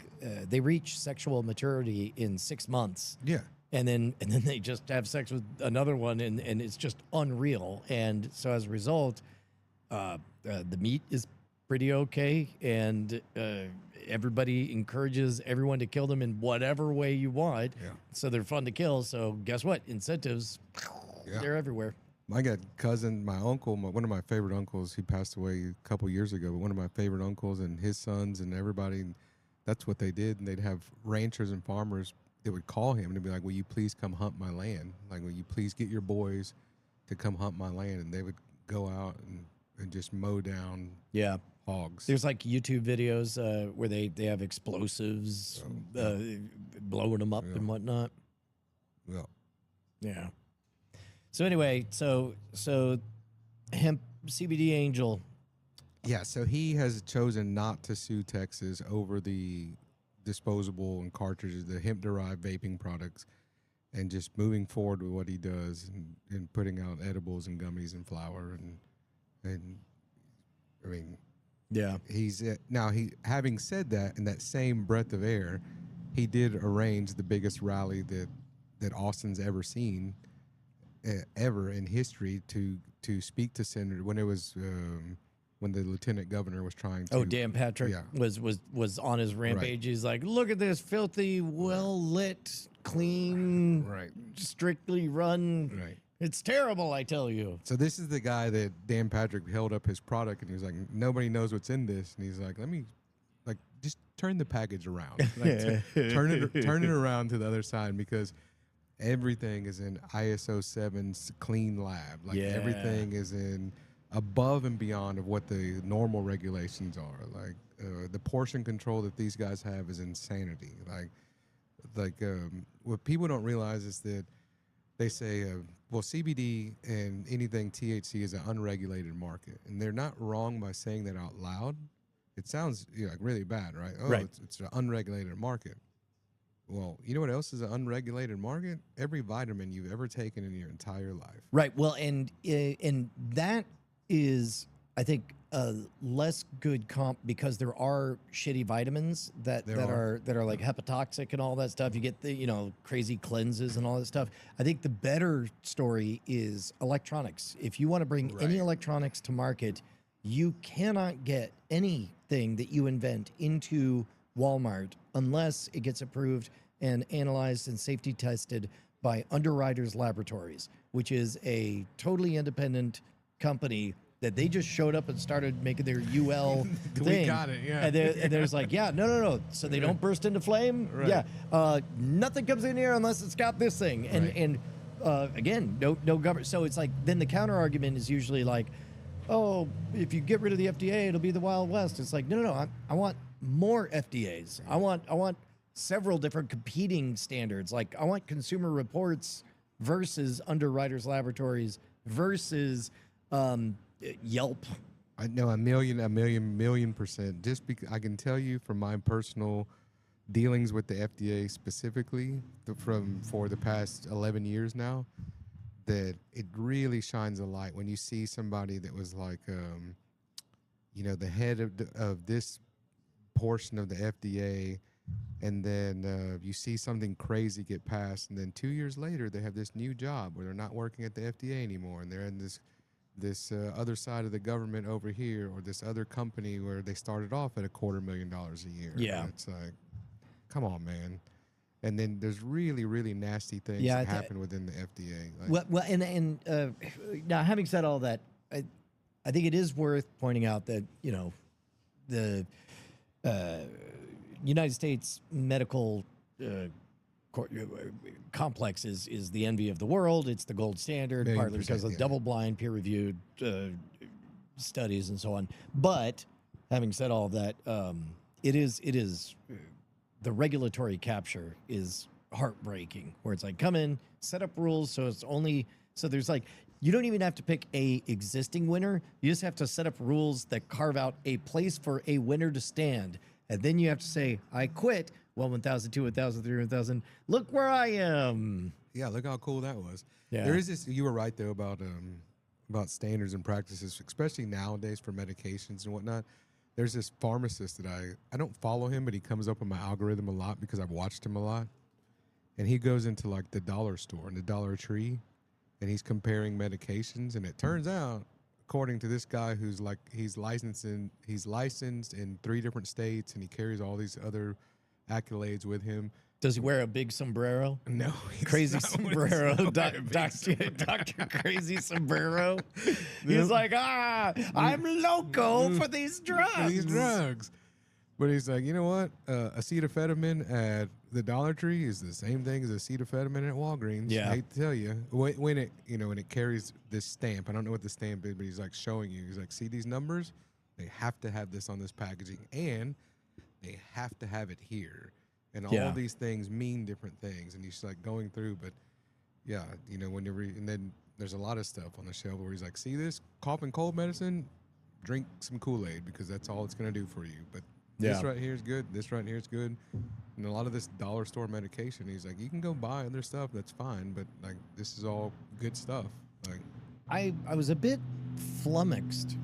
they reach sexual maturity in 6 months. Yeah. And then they just have sex with another one, and it's just unreal. And so as a result, the meat is pretty okay, and everybody encourages everyone to kill them in whatever way you want. Yeah. So they're fun to kill. So guess what? Incentives, Yeah. they're everywhere. I got cousin, my uncle, one of my favorite uncles. He passed away a couple years ago. But one of my favorite uncles and his sons and everybody, that's what they did. And they'd have ranchers and farmers that would call him and they'd be like, "Will you please come hunt my land? Like, will you please get your boys to come hunt my land?" And they would go out and just mow down Yeah. hogs. There's like YouTube videos where they have explosives, blowing them up and whatnot. Yeah. Yeah. So anyway, so hemp CBD Angel. Yeah, so he has chosen not to sue Texas over the disposable and cartridges, the hemp-derived vaping products, and just moving forward with what he does and putting out edibles and gummies and flour and I mean, Yeah. he's now having said that, in that same breath of air, he did arrange the biggest rally that Austin's ever seen, ever in history, to speak to Senator when it was. When the lieutenant governor was trying to... Oh, Dan Patrick Yeah. was on his rampage. He's like, look at this filthy, well-lit, clean, Right. strictly run. Right. It's terrible, I tell you. So this is the guy that Dan Patrick held up his product, and he was like, nobody knows what's in this. And he's like, let me, like, just turn the package around. Like, turn it around to the other side, because everything is in ISO 7's clean lab. Like, Yeah. everything is in... above and beyond of what the normal regulations are. Like the portion control that these guys have is insanity. What people don't realize is that they say, well, CBD and anything THC is an unregulated market, and they're not wrong by saying that out loud. It sounds like really bad, right? Oh, Right. It's an unregulated market. Well, you know what else is an unregulated market? Every vitamin you've ever taken in your entire life. Right. Well, and that is, I think, a less good comp, because there are shitty vitamins that are like hepatotoxic and all that stuff. You get the crazy cleanses and all that stuff. I think the better story is electronics. If you want to bring any electronics to market, you cannot get anything that you invent into Walmart unless it gets approved and analyzed and safety tested by Underwriters Laboratories, which is a totally independent company that they just showed up and started making their UL thing. We got it, yeah. And there's like, yeah, no. So they don't burst into flame? Right. Yeah. Nothing comes in here unless it's got this thing. And again, no government. So it's like, then the counter argument is usually like, oh, if you get rid of the FDA, it'll be the Wild West. It's like, no. I want more FDAs. I want several different competing standards. Like, I want Consumer Reports versus Underwriters Laboratories versus Yelp. I know a million percent. Just because I can tell you from my personal dealings with the FDA specifically, for the past 11 years now, that it really shines a light when you see somebody that was like, the head of this portion of the FDA, and then you see something crazy get passed, and then 2 years later they have this new job where they're not working at the FDA anymore, and they're in this other side of the government over here, or this other company where they started off at $250,000 a year. Yeah. And it's like, come on, man. And then there's really, really nasty things Yeah, that happen within the FDA. Well, and now, having said all that, I think it is worth pointing out that the United States medical complex is the envy of the world. It's the gold standard, Million partly because percent, of yeah. double-blind, peer-reviewed studies and so on. But having said all of that, it is the regulatory capture is heartbreaking. Where it's like, come in, set up rules, so it's only so there's like. You don't even have to pick a existing winner. You just have to set up rules that carve out a place for a winner to stand. And then you have to say, I quit. 1,000, 2,000, 3,000. Look where I am. Yeah, look how cool that was. Yeah. There is this. You were right though about standards and practices, especially nowadays for medications and whatnot. There's this pharmacist that I don't follow him, but he comes up in my algorithm a lot because I've watched him a lot. And he goes into like the dollar store and the Dollar Tree, and he's comparing medications. And it turns out, according to this guy who's like he's licensed in 3 different states, and he carries all these other accolades with him. Does he wear a big sombrero? No, he's Crazy not wearing sombrero. some Dr. Crazy Sombrero. He's like, I'm loco for these drugs. for these drugs. But he's like, you know what? Acetaminophen at the Dollar Tree is the same thing as acetaminophen at Walgreens. Yeah. I hate to tell you, when it carries this stamp. I don't know what the stamp is, but he's like showing you. He's like, see these numbers? They have to have this on this packaging, and they have to have it here. And all Yeah. these things mean different things. And he's like going through, but yeah, and then there's a lot of stuff on the shelf where he's like, see this cough and cold medicine? Drink some Kool-Aid because that's all it's going to do for you. But this Yeah. right here is good. This right here is good. And a lot of this dollar store medication, he's like, you can go buy other stuff. That's fine. But like, this is all good stuff. Like, I was a bit flummoxed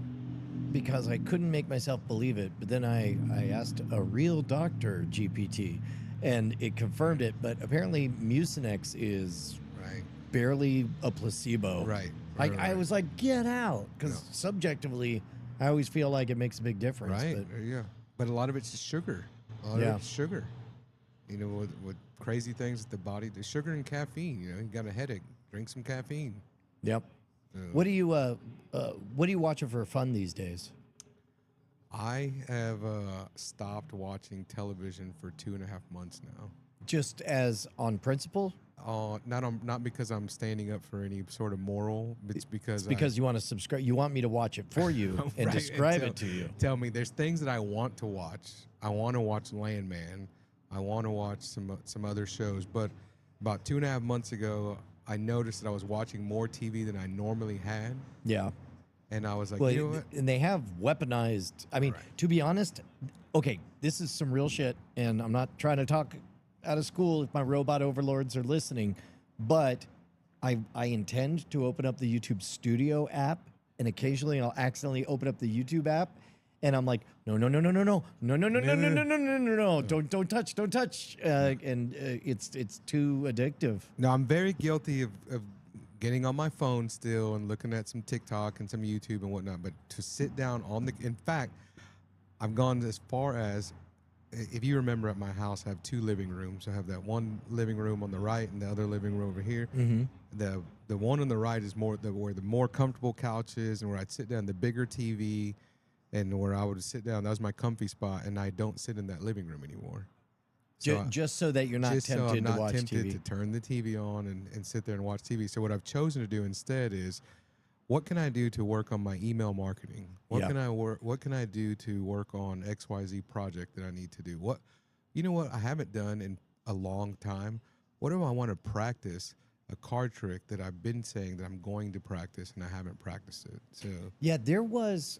because I couldn't make myself believe it. But then I asked a real doctor, GPT, and it confirmed it. But apparently Mucinex is right, barely a placebo. right. Like right, I right. was like, get out, because subjectively, I always feel like it makes a big difference. Right. But Yeah. But a lot of it's just sugar. A lot Yeah. of it's sugar. With crazy things with the body, the sugar and caffeine. You got a headache, drink some caffeine. yep. So What are you watching for fun these days? I have stopped watching television for 2.5 months now. Just as on principle? Not because I'm standing up for any sort of moral. It's because You want to subscribe. You want me to watch it for you and Right, describe and it to you. Tell me, there's things that I want to watch. I want to watch Landman. I want to watch some other shows. But about 2.5 months ago, I noticed that I was watching more TV than I normally had, Yeah. and I was like, Well, you know what? and they have weaponized. I mean, Right. to be honest, okay, this is some real shit, and I'm not trying to talk out of school if my robot overlords are listening, but I intend to open up the YouTube Studio app, and occasionally I'll accidentally open up the YouTube app, and I'm like, no, don't touch, and it's too addictive. No, I'm very guilty of getting on my phone still and looking at some TikTok and some YouTube and whatnot. But to sit down in fact, I've gone as far as, if you remember, at my house, I have 2 living rooms. I have that one living room on the right and the other living room over here. Mm-hmm. The one on the right is where the more comfortable couch is, and where I'd sit down, the bigger TV, and where I would sit down. That was my comfy spot, and I don't sit in that living room anymore. Just so that you're not just so tempted I'm not to watch tempted TV. to turn the TV on and sit there and watch TV. So what I've chosen to do instead is, what can I do to work on my email marketing? What can I do to work on XYZ project that I need to do? What I haven't done in a long time? What do I want to practice? A card trick that I've been saying that I'm going to practice, and I haven't practiced it. So Yeah, there was.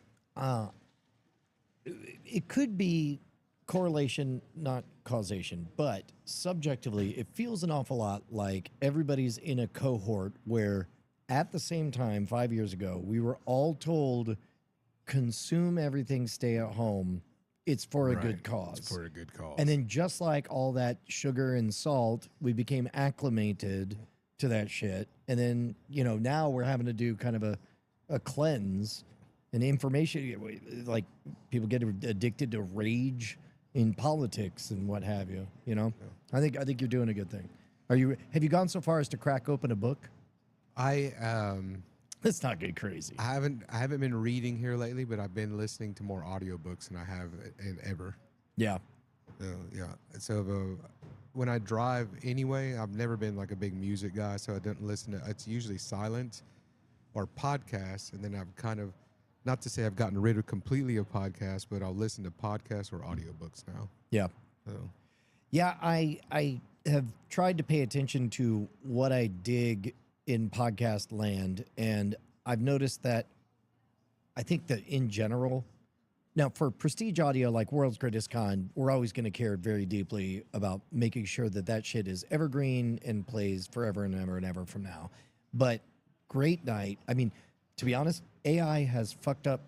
It could be correlation, not causation, but subjectively, it feels an awful lot like everybody's in a cohort where, at the same time, 5 years ago, we were all told, consume everything, stay at home. It's for a good cause. It's for a good cause. And then, just like all that sugar and salt, we became acclimated to that shit. And then, now we're having to do kind of a cleanse. And information, like people get addicted to rage in politics and what have you. I think you're doing a good thing. Have you gone so far as to crack open a book? Let's not get crazy. I haven't been reading here lately, but I've been listening to more audiobooks than I have ever. Yeah. Yeah. So when I drive anyway, I've never been like a big music guy, so I don't listen to. It's usually silent or podcasts, and then I've kind of, not to say I've gotten rid of completely of podcasts, but I'll listen to podcasts or audiobooks now. Yeah. So Yeah, I have tried to pay attention to what I dig in podcast land, and I've noticed that I think that in general, now for prestige audio like World's Greatest Con, we're always going to care very deeply about making sure that that shit is evergreen and plays forever and ever from now. But Great Night, I mean, to be honest, AI has fucked up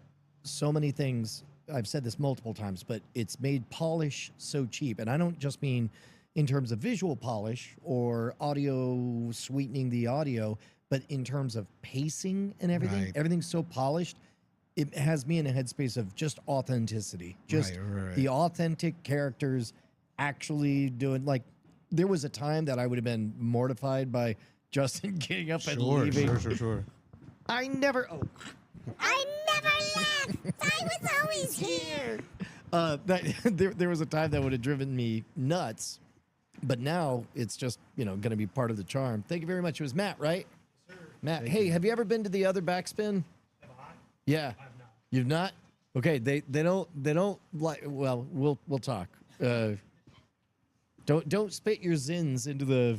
so many things. I've said this multiple times, but it's made polish so cheap. And I don't just mean in terms of visual polish or audio sweetening the audio, but in terms of pacing and everything. Right. Everything's so polished. It has me in a headspace of just authenticity, just the authentic characters actually doing. Like, there was a time that I would have been mortified by Justin getting up and leaving. Sure. I never. Oh, I never left. I was always here. there was a time that would have driven me nuts, but now it's just going to be part of the charm. Thank you very much. It was Matt, right? Sure. Matt, hey, have you ever been to the other Backspin? Yeah. I've not. You've not? Okay, they don't like. Well, we'll talk. Don't spit your zins into the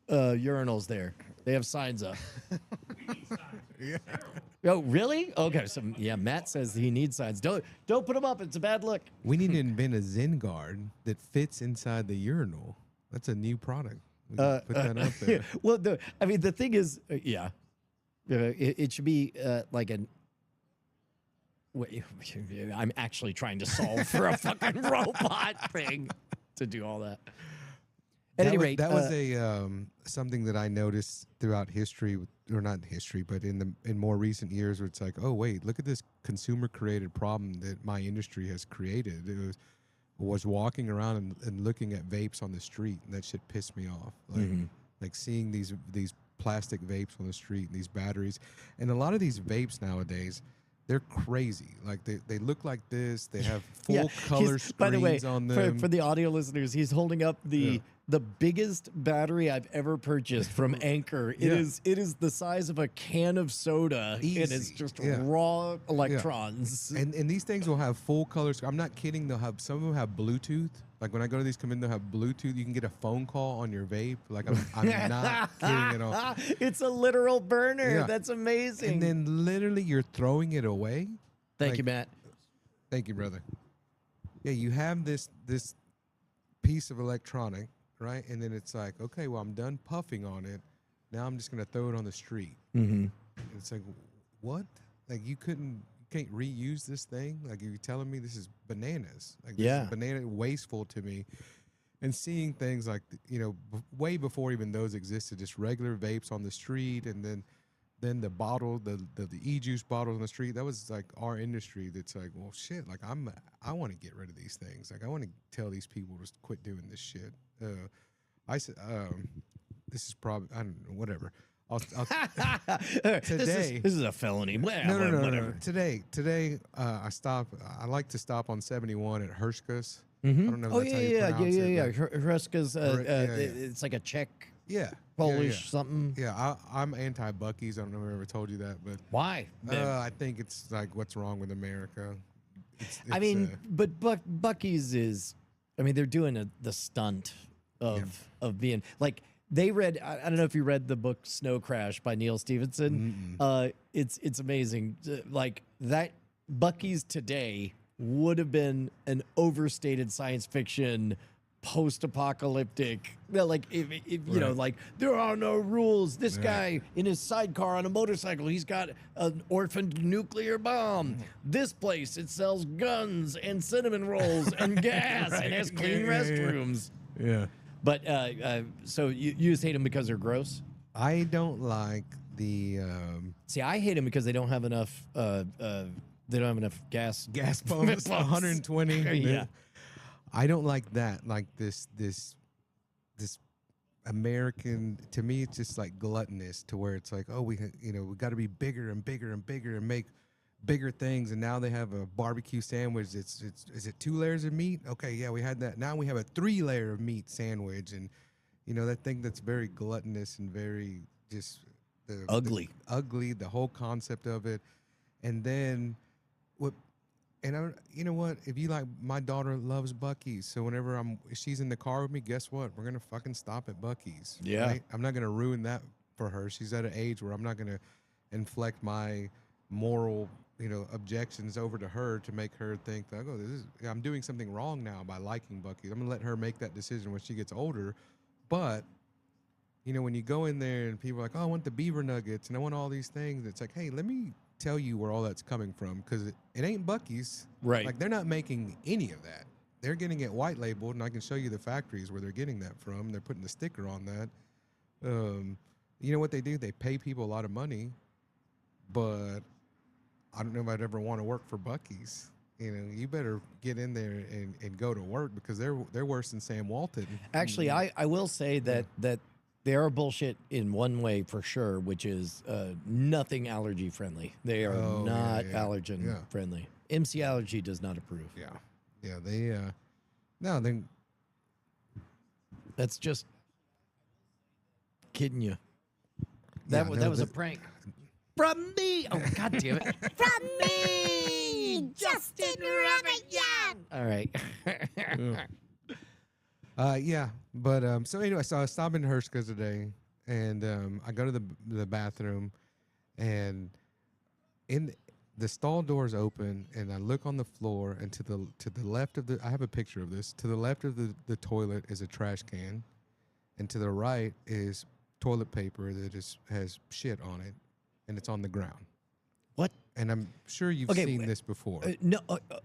urinals there. They have signs up. Yeah. Oh, really? Okay, so yeah, Matt says he needs signs. Don't put them up. It's a bad look. We need to invent a Zen guard that fits inside the urinal. That's a new product. We can put that out there. Well, the thing is, it should be like an. Wait, I'm actually trying to solve for a fucking robot thing to do all that. At any rate, that was a something that I noticed throughout history, or not history, but in more recent years, where it's like, oh wait, look at this consumer created problem that my industry has created. It was walking around and looking at vapes on the street, and that shit pissed me off. Like seeing these plastic vapes on the street, and these batteries, and a lot of these vapes nowadays, they're crazy. Like they look like this. They have full color screens by the way, on them. For the audio listeners, he's holding up the biggest battery I've ever purchased from Anchor. It is the size of a can of soda. Easy. And it's just raw electrons. And these things will have full colors. I'm not kidding. Some of them have Bluetooth. Like when I go to these they'll have Bluetooth. You can get a phone call on your vape. Like I'm not kidding at all. It's a literal burner. Yeah. That's amazing. And then literally you're throwing it away. Thank you, Matt. Thank you, brother. Yeah, you have this piece of electronic, right? And then it's like, okay, well, I'm done puffing on it. Now I'm just gonna throw it on the street. Mm-hmm. And it's like, what? Like you can't reuse this thing? Like you're telling me this is bananas? Like this is banana wasteful to me. And seeing things like way before even those existed, just regular vapes on the street, and then the bottle, the e-juice bottles on the street. That was like our industry. That's like, well, shit. Like I want to get rid of these things. Like I want to tell these people to quit doing this shit. I said, this is probably, I don't know, whatever. Today, this is a felony. No. Today, I like to stop on 71 at Hershka's. Mm-hmm. I don't know if that's how you pronounce it. Hruska's, it's like a Czech, Polish something. Yeah, I'm anti-Buc-ee's. I don't know if I ever told you that, but why? I think it's like what's wrong with America. I mean, but Buc-ee's is, I mean, they're doing the stunt of being like. They read. I don't know if you read the book Snow Crash by Neil Stephenson. It's amazing. Like that, Buc-ee's today would have been an overstated science fiction, post-apocalyptic. Like if you know, like there are no rules. This guy in his sidecar on a motorcycle, he's got an orphaned nuclear bomb. This place, it sells guns and cinnamon rolls and gas and has clean restrooms. Yeah. But so you just hate them because they're gross? I don't like the. See, I hate them because they don't have enough. They don't have enough gas. Gas pumps, 120. Yeah. I don't like that. Like this American. To me, it's just like gluttonous. To where it's like, oh, we got to be bigger and bigger and bigger and make bigger things, and now they have a barbecue sandwich. Is it 2 layers of meat? Okay, yeah, we had that. Now we have a 3-layer of meat sandwich, and that thing that's very gluttonous and very just Ugly. ugly. The whole concept of it, and then what? And you know what? If you like, my daughter loves Buc-ee's, so whenever she's in the car with me, guess what? We're gonna fucking stop at Buc-ee's. Yeah. Right? I'm not gonna ruin that for her. She's at an age where I'm not gonna inflect my moral, objections over to her to make her think that, I'm doing something wrong now by liking Buc-ee's. I'm gonna let her make that decision when she gets older. But when you go in there and people are like, oh, I want the beaver nuggets and I want all these things, it's like, hey, let me tell you where all that's coming from, because it ain't Buc-ee's. Right. Like, they're not making any of that. They're getting it white labeled, and I can show you the factories where they're getting that from. They're putting the sticker on that. You know what they do? They pay people a lot of money, but I don't know if I'd ever want to work for Buc-ee's. You better get in there and go to work, because they're worse than Sam Walton. Actually, I will say that they are bullshit in one way for sure, which is nothing allergy friendly. They are not allergen friendly. MC Allergy does not approve. Yeah. They That's just kidding you. That was a prank from me. Oh, God damn it. From me, Justin Rabbit Young. All right. Yeah, but so anyway, so I was stopping in Hershka's today, and I go to the bathroom, and in the stall doors open, and I look on the floor, and to the left of I have a picture of this. To the left of the toilet is a trash can, and to the right is toilet paper that has shit on it, and it's on the ground. What? And I'm sure you've seen this before. No.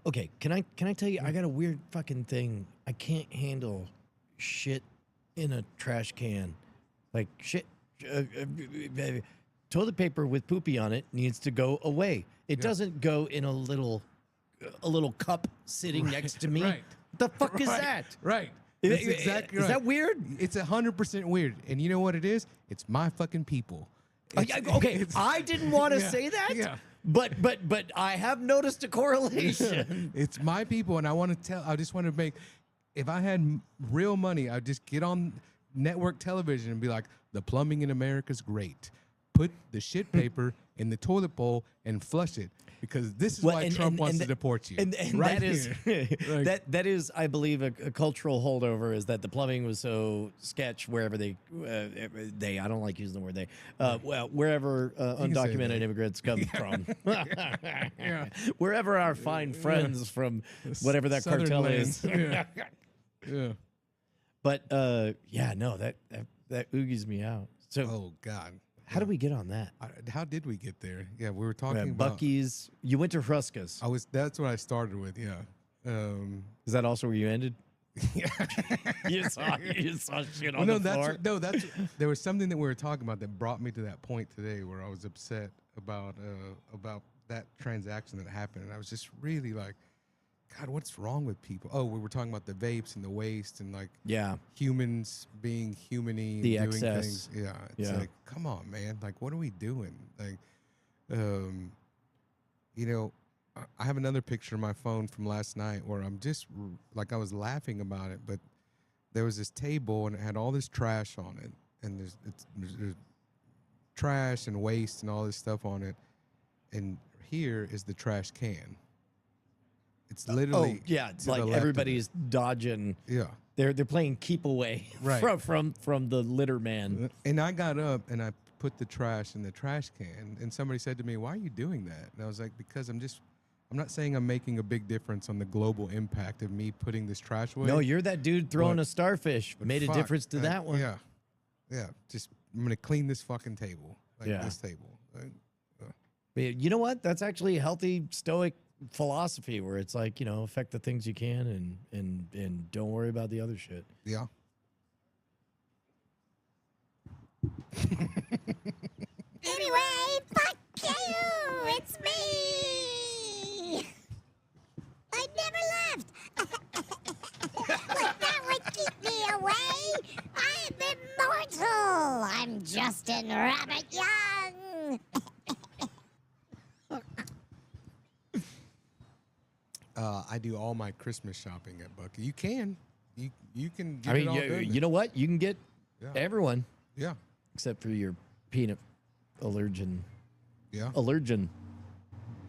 Okay. Can I tell you? I got a weird fucking thing. I can't handle shit in a trash can. Like shit. Toilet paper with poopy on it needs to go away. It doesn't go in a little cup sitting next to me. Right. What the fuck is that? Right. That's exactly right. Is that weird? It's 100% weird. And you know what it is? It's my fucking people. Okay, I didn't want to say that. Yeah. But I have noticed a correlation. It's my people, and I just want to make, if I had real money, I'd just get on network television and be like, the plumbing in America's great. Put the shit paper in the toilet bowl and flush it, because this is why Trump wants to deport you. And right that is Like, that is, I believe, a cultural holdover, is that the plumbing was so sketch wherever they I don't like using the word they wherever undocumented immigrants come from. Wherever our fine friends from whatever that Southern cartel land. is. Yeah. But no, that oogies me out. So Oh God. how do we get on that? How did we get there? Yeah, we were talking about Buc-ee's. You went to Fruska's. That's what I started with. Yeah. Is that also where you ended? you saw shit on Well, the floor. that's there was something that we were talking about that brought me to that point today, where I was upset about that transaction that happened, and I was just really like, God, what's wrong with people? Oh, we were talking about the vapes and the waste and like humans being humany, The and doing excess. things. Yeah, it's like, come on, man. Like, what are we doing? Like, I have another picture on my phone from last night where I'm just like, I was laughing about it, but there was this table and it had all this trash on it, and there's trash and waste and all this stuff on it, and here is the trash can. It's literally it's to the like left of everybody's dodging. Yeah. They're playing keep away from the litter man. And I got up and I put the trash in the trash can, and somebody said to me, "Why are you doing that?" And I was like, "Because I'm not saying I'm making a big difference on the global impact of me putting this trash away." No, you're that dude throwing a starfish. Made a Fuck, difference to that one. Yeah. Just I'm gonna clean this fucking table, this table. But you know what? That's actually a healthy stoic philosophy, where it's like, affect the things you can and don't worry about the other shit. Yeah. Anyway, fuck you! It's me! I never left! Like that would keep me away! I am immortal! I'm Justin Rabbit Young! I do all my Christmas shopping at Bucky. You can get I mean, it all done. you know what? You can get Yeah. everyone Yeah. except for your peanut allergen. Yeah.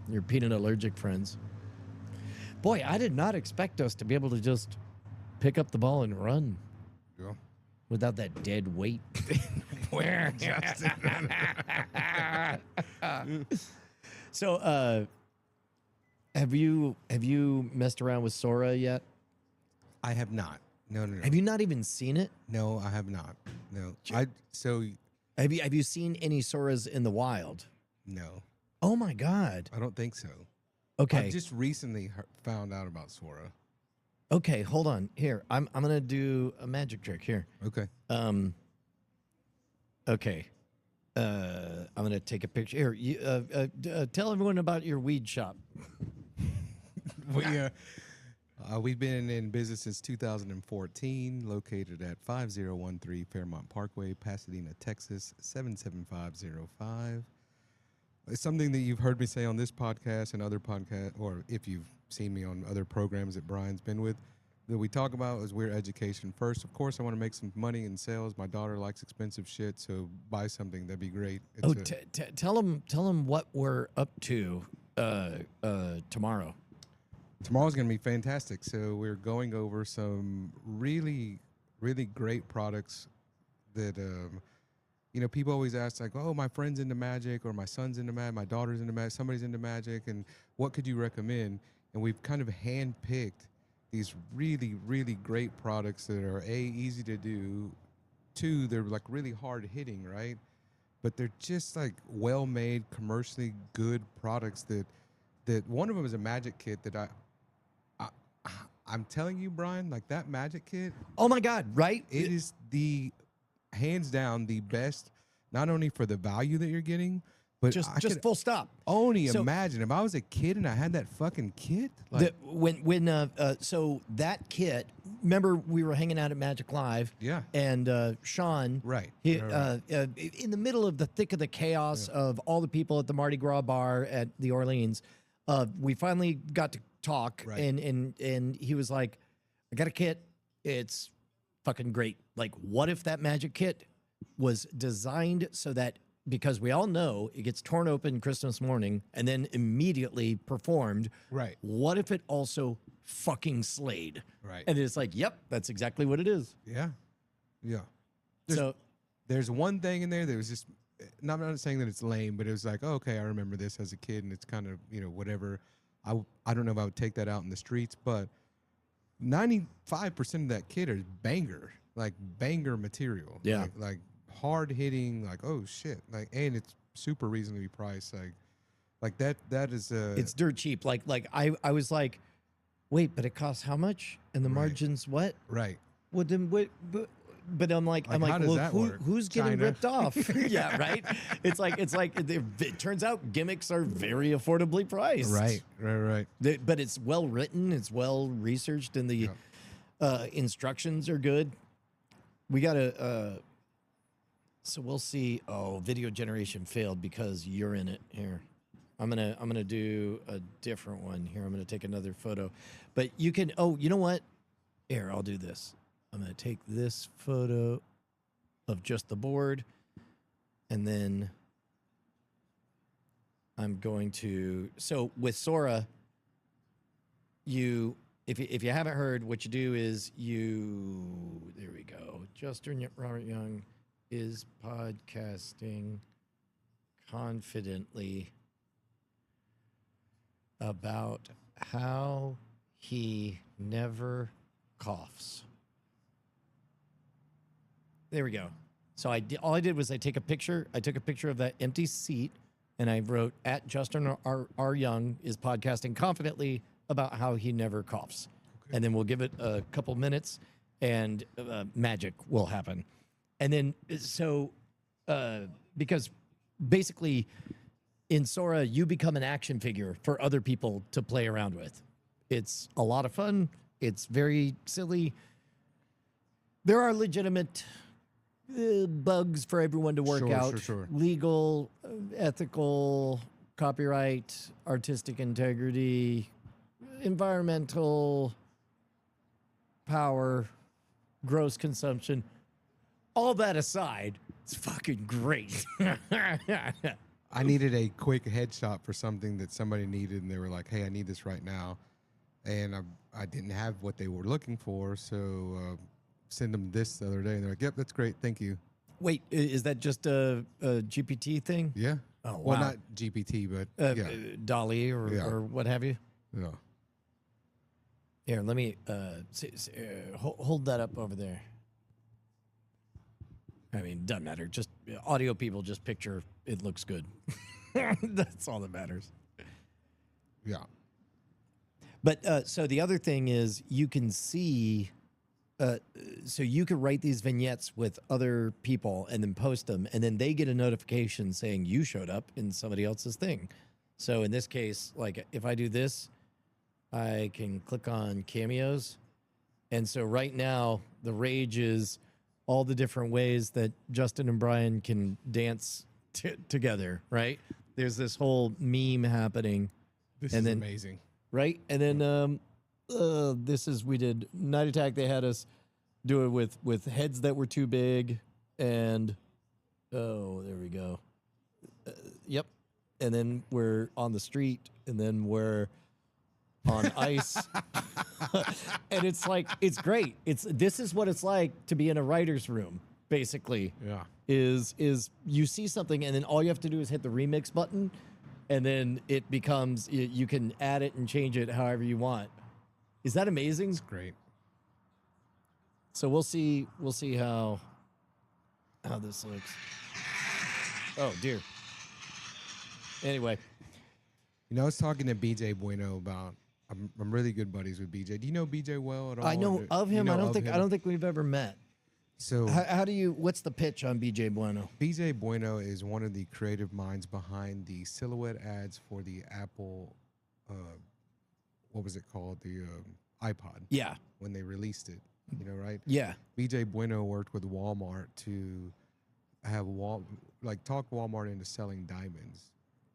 Your peanut allergic friends. Boy, I did not expect us to be able to just pick up the ball and run Yeah. without that dead weight. Where, Justin? So, have you messed around with Sora yet? I have not. No. Have you not even seen it? No, I have not. No. Have you seen any Soras in the wild? No, Oh my God. I don't think so. Okay. I just recently found out about Sora. Okay, hold on. Here, I'm gonna do a magic trick here. Okay. Okay. I'm gonna take a picture. Here, you tell everyone about your weed shop. We've been in business since 2014, located at 5013 Fairmont Parkway, Pasadena, Texas, 77505. It's something that you've heard me say on this podcast and other podcasts, or if you've seen me on other programs that Brian's been with, that we talk about is we're education first. Of course, I want to make some money in sales. My daughter likes expensive shit, so buy something. That'd be great. Tell them what we're up to tomorrow. Tomorrow's going to be fantastic. So we're going over some really, really great products that, people always ask, like, oh, my friend's into magic, or my son's into magic, my daughter's into magic, somebody's into magic, and what could you recommend? And we've kind of handpicked these really, really great products that are, A, easy to do, 2, they're like really hard hitting, right? But they're just like well-made, commercially good products that one of them is a magic kit that I'm telling you, Brian, like that magic kit. Oh my God! Right? It is the hands down the best, not only for the value that you're getting, but Just I could full stop. only So- imagine if I was a kid and I had that fucking kit. Like, So that kit. Remember, we were hanging out at Magic Live. Yeah. And Sean. Right. He, Right. in the middle of the thick of the chaos of all the people at the Mardi Gras bar at the Orleans, we finally got to talk, Right. and he was like, "I got a kit. It's fucking great. Like, what if that magic kit was designed so that, because we all know it gets torn open Christmas morning and then immediately performed. Right. What if it also fucking slayed?" Right. And it's like, yep, that's exactly what it is. Yeah. Yeah. There's There's one thing in there that was just, I'm not saying that it's lame, but it was like, oh, okay, I remember this as a kid, and it's kind of, whatever. I don't know if I would take that out in the streets, but 95% of that kit is banger material. Yeah. Like hard hitting, like, oh shit. Like, and it's super reasonably priced. Like that is it's dirt cheap. Like I was like, wait, but it costs how much? And the Right. margins what? right. Well, then what? But I'm like, Like, how does well, that work? who's getting China? ripped off? Yeah, right. It's like it turns out gimmicks are very affordably priced. Right. But it's well written. It's well researched, and the instructions are good. We gotta. So we'll see. Oh, video generation failed because you're in it. Here, I'm gonna do a different one. Here, I'm gonna take another photo. But you can. Oh, you know what? Here, I'll do this. I'm going to take this photo of just the board, and then I'm going to, so with Sora, if you haven't heard, what you do is there we go. Justin Robert Young is podcasting confidently about how he never coughs. There we go. So all I did was I took a picture of that empty seat, and I wrote, at Justin R. Young is podcasting confidently about how he never coughs. Okay. And then we'll give it a couple minutes, and magic will happen. And then, because basically in Sora, you become an action figure for other people to play around with. It's a lot of fun. It's very silly. There are legitimate bugs for everyone to work out. Sure. Legal, ethical, copyright, artistic integrity, environmental power, gross consumption, all that aside, it's fucking great. I needed a quick headshot for something that somebody needed, and they were like, "Hey, I need this right now," and I didn't have what they were looking for, so send them this the other day, and they're like, "Yep, that's great, thank you." Wait, is that just a GPT thing? Yeah. Oh, Well, wow. not GPT, but yeah, Dolly Yeah. or what have you? yeah. Here, let me hold that up over there. I mean, doesn't matter. Just audio people just picture it looks good. That's all that matters. Yeah. But so the other thing is you can see, so you could write these vignettes with other people and then post them, and then they get a notification saying you showed up in somebody else's thing. So in this case, like if I do this, I can click on cameos. And so right now, the rage is all the different ways that Justin and Brian can dance together, right? There's this whole meme happening. This And is then- amazing. Right? And then we did Night Attack. They had us do it with heads that were too big. And, oh, there we go. Yep. And then we're on the street. And then we're on ice. And it's like, it's great. This is what it's like to be in a writer's room, basically. Yeah. Is you see something and then all you have to do is hit the remix button, and then it becomes you can add it and change it however you want. Is that amazing? Great. So we'll see how this looks. Oh dear. Anyway, You know, I was talking to BJ Bueno about. I'm really good buddies with BJ. Do you know BJ well at all? I know Or of you him. know I don't of think him? we've ever met. So How do you? What's the pitch on BJ Bueno? BJ Bueno is one of the creative minds behind the silhouette ads for the Apple. What was it called? The iPod. Yeah. When they released it, you know, right? Yeah. BJ Bueno worked with Walmart to have talk Walmart into selling diamonds.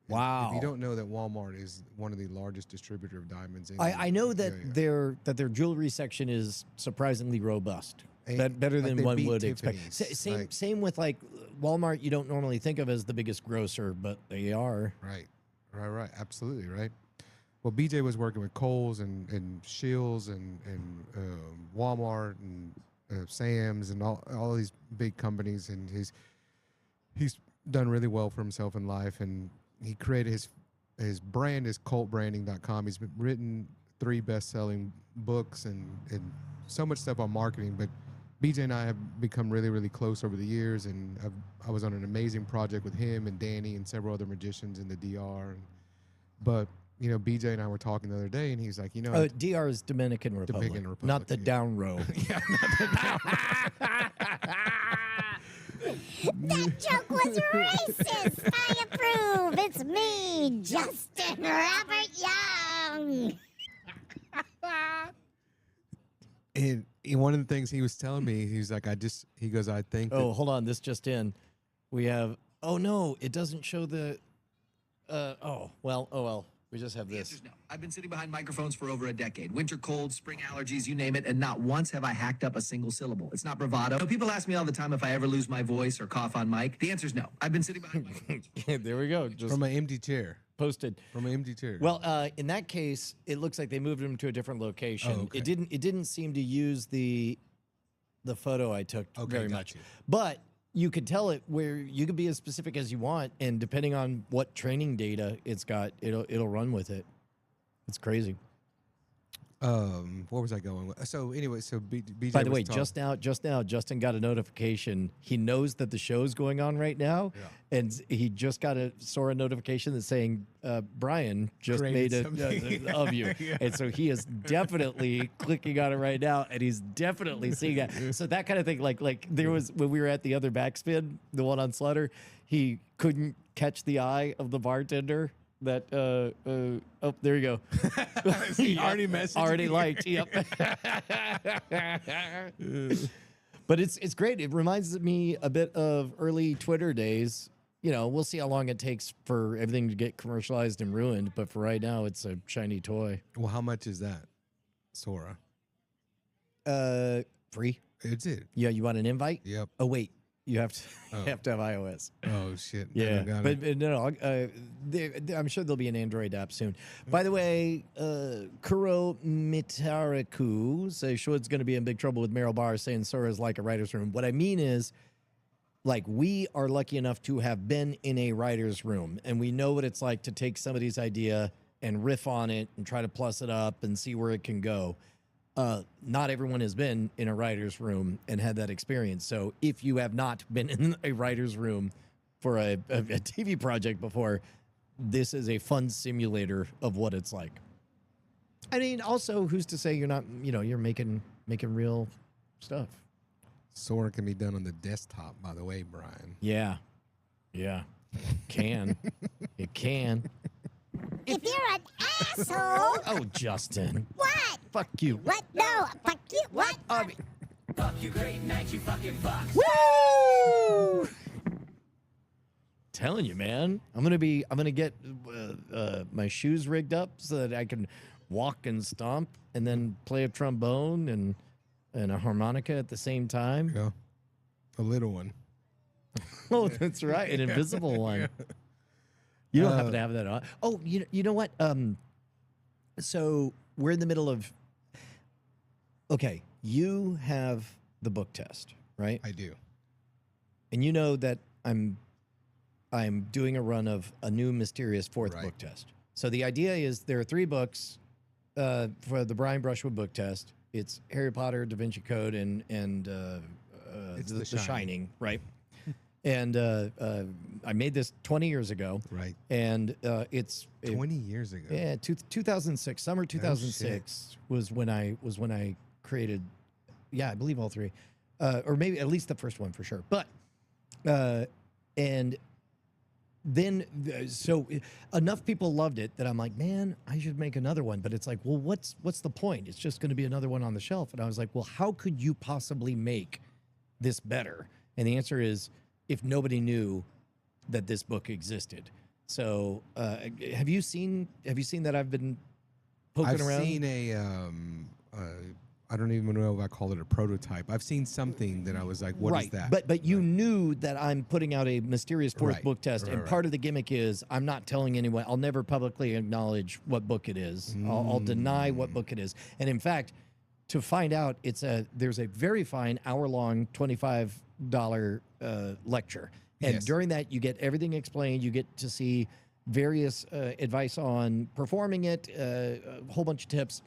Wow. If you don't know that Walmart is one of the largest distributor of diamonds, I know that yeah. their jewelry section is surprisingly robust. Better Like than they one beat would expect. Tiffany's, Same with like Walmart. You don't normally think of as the biggest grocer, but they are. Right. Absolutely, right. Well, BJ was working with Kohl's and Shields and Walmart and Sam's and all these big companies, and he's done really well for himself in life, and he created his brand is cultbranding.com. He's written 3 best-selling books and so much stuff on marketing, but BJ and I have become really, really close over the years, and I was on an amazing project with him and Danny and several other magicians in the DR. But, you know, BJ and I were talking the other day, and he's like, you know... DR is Dominican Republic, not the yeah. down row. That joke was racist. I approve. It's me, Justin Robert Young. And one of the things he was telling me, he's like, I think Oh, hold on. This just in. We have. Oh no, it doesn't show the. Oh well. We just have The this. answer's no. I've been sitting behind microphones for over a decade. Winter cold, spring allergies, you name it, and not once have I hacked up a single syllable. It's not bravado. People ask me all the time if I ever lose my voice or cough on mic. The answer's no. I've been sitting behind microphones. There we go. Just from an empty chair. posted. From an empty chair. Well, in that case, it looks like they moved him to a different location. Oh, okay. It didn't seem to use the photo I took very got much. you. But you could tell it where you could be as specific as you want, and depending on what training data it's got, it'll run with it. It's crazy. Where was I going with? So anyway, BJ By the way, was just now, Justin got a notification. He knows that the show's going on right now, and he just got a notification that's saying Brian just made Created something. of you, and so he is definitely clicking on it right now, and he's definitely seeing that. So that kind of thing, like there was when we were at the other Backspin, the one on Slaughter, he couldn't catch the eye of the bartender. That oh, there you go. He already messaged already you. liked. Yep. But it's great. It reminds me a bit of early Twitter days. we'll see how long it takes for everything to get commercialized and ruined. But for right now, it's a shiny toy. Well, how much is that, Sora? Free. It's it. Yeah, you want an invite? Yep. Oh wait, you have to Oh. have to have iOS. Oh shit. Yeah, Got but, it. no, I'm sure there'll be an Android app soon. By the way, Kuro Mitaraku says Schwood's going to be in big trouble with Meryl Barr saying Sora's like a writer's room. What I mean is, like, we are lucky enough to have been in a writer's room, and we know what it's like to take somebody's idea and riff on it and try to plus it up and see where it can go. Not everyone has been in a writer's room and had that experience. So if you have not been in a writer's room for a TV project before, this is a fun simulator of what it's like. I mean, also, who's to say you're not, you're making real stuff. Sora can be done on the desktop, by the way, Brian. Yeah. Can. It can. If you're an asshole, Oh, Justin. what? Fuck you. What? No, fuck you. What? Woo! Telling you, man. I'm gonna get my shoes rigged up so that I can walk and stomp and then play a trombone and a harmonica at the same time. Yeah. A little one. Oh, that's right. An invisible one. You don't happen to have that on. Oh, you know what? So we're in the middle of. Okay, you have the book test, right? I do. And you know that I'm doing a run of a new mysterious fourth Right. book test. So the idea is there are 3 books for the Brian Brushwood book test. It's Harry Potter, Da Vinci Code, and It's the The Shining, Shining. right? And I made this 20 years ago, Right. and it's 20 years ago. yeah, 2006, summer 2006 was when I created, I believe all 3, or maybe at least the first one for sure. But and then so enough people loved it that I'm like, man, I should make another one. But it's like, well, what's the point? It's just going to be another one on the shelf. And I was like, well, how could you possibly make this better? And the answer is, if nobody knew that this book existed. So have you seen that I've been poking I've around? seen I don't even know if I call it a prototype. I've seen something that I was like, what is that? But you knew that I'm putting out a mysterious fourth Right. book test, and Right. part of the gimmick is I'm not telling anyone. I'll never publicly acknowledge what book it is. I'll deny what book it is. And in fact, to find out, there's a very fine hour-long $25 lecture, and Yes. during that you get everything explained. You get to see various advice on performing it, a whole bunch of tips,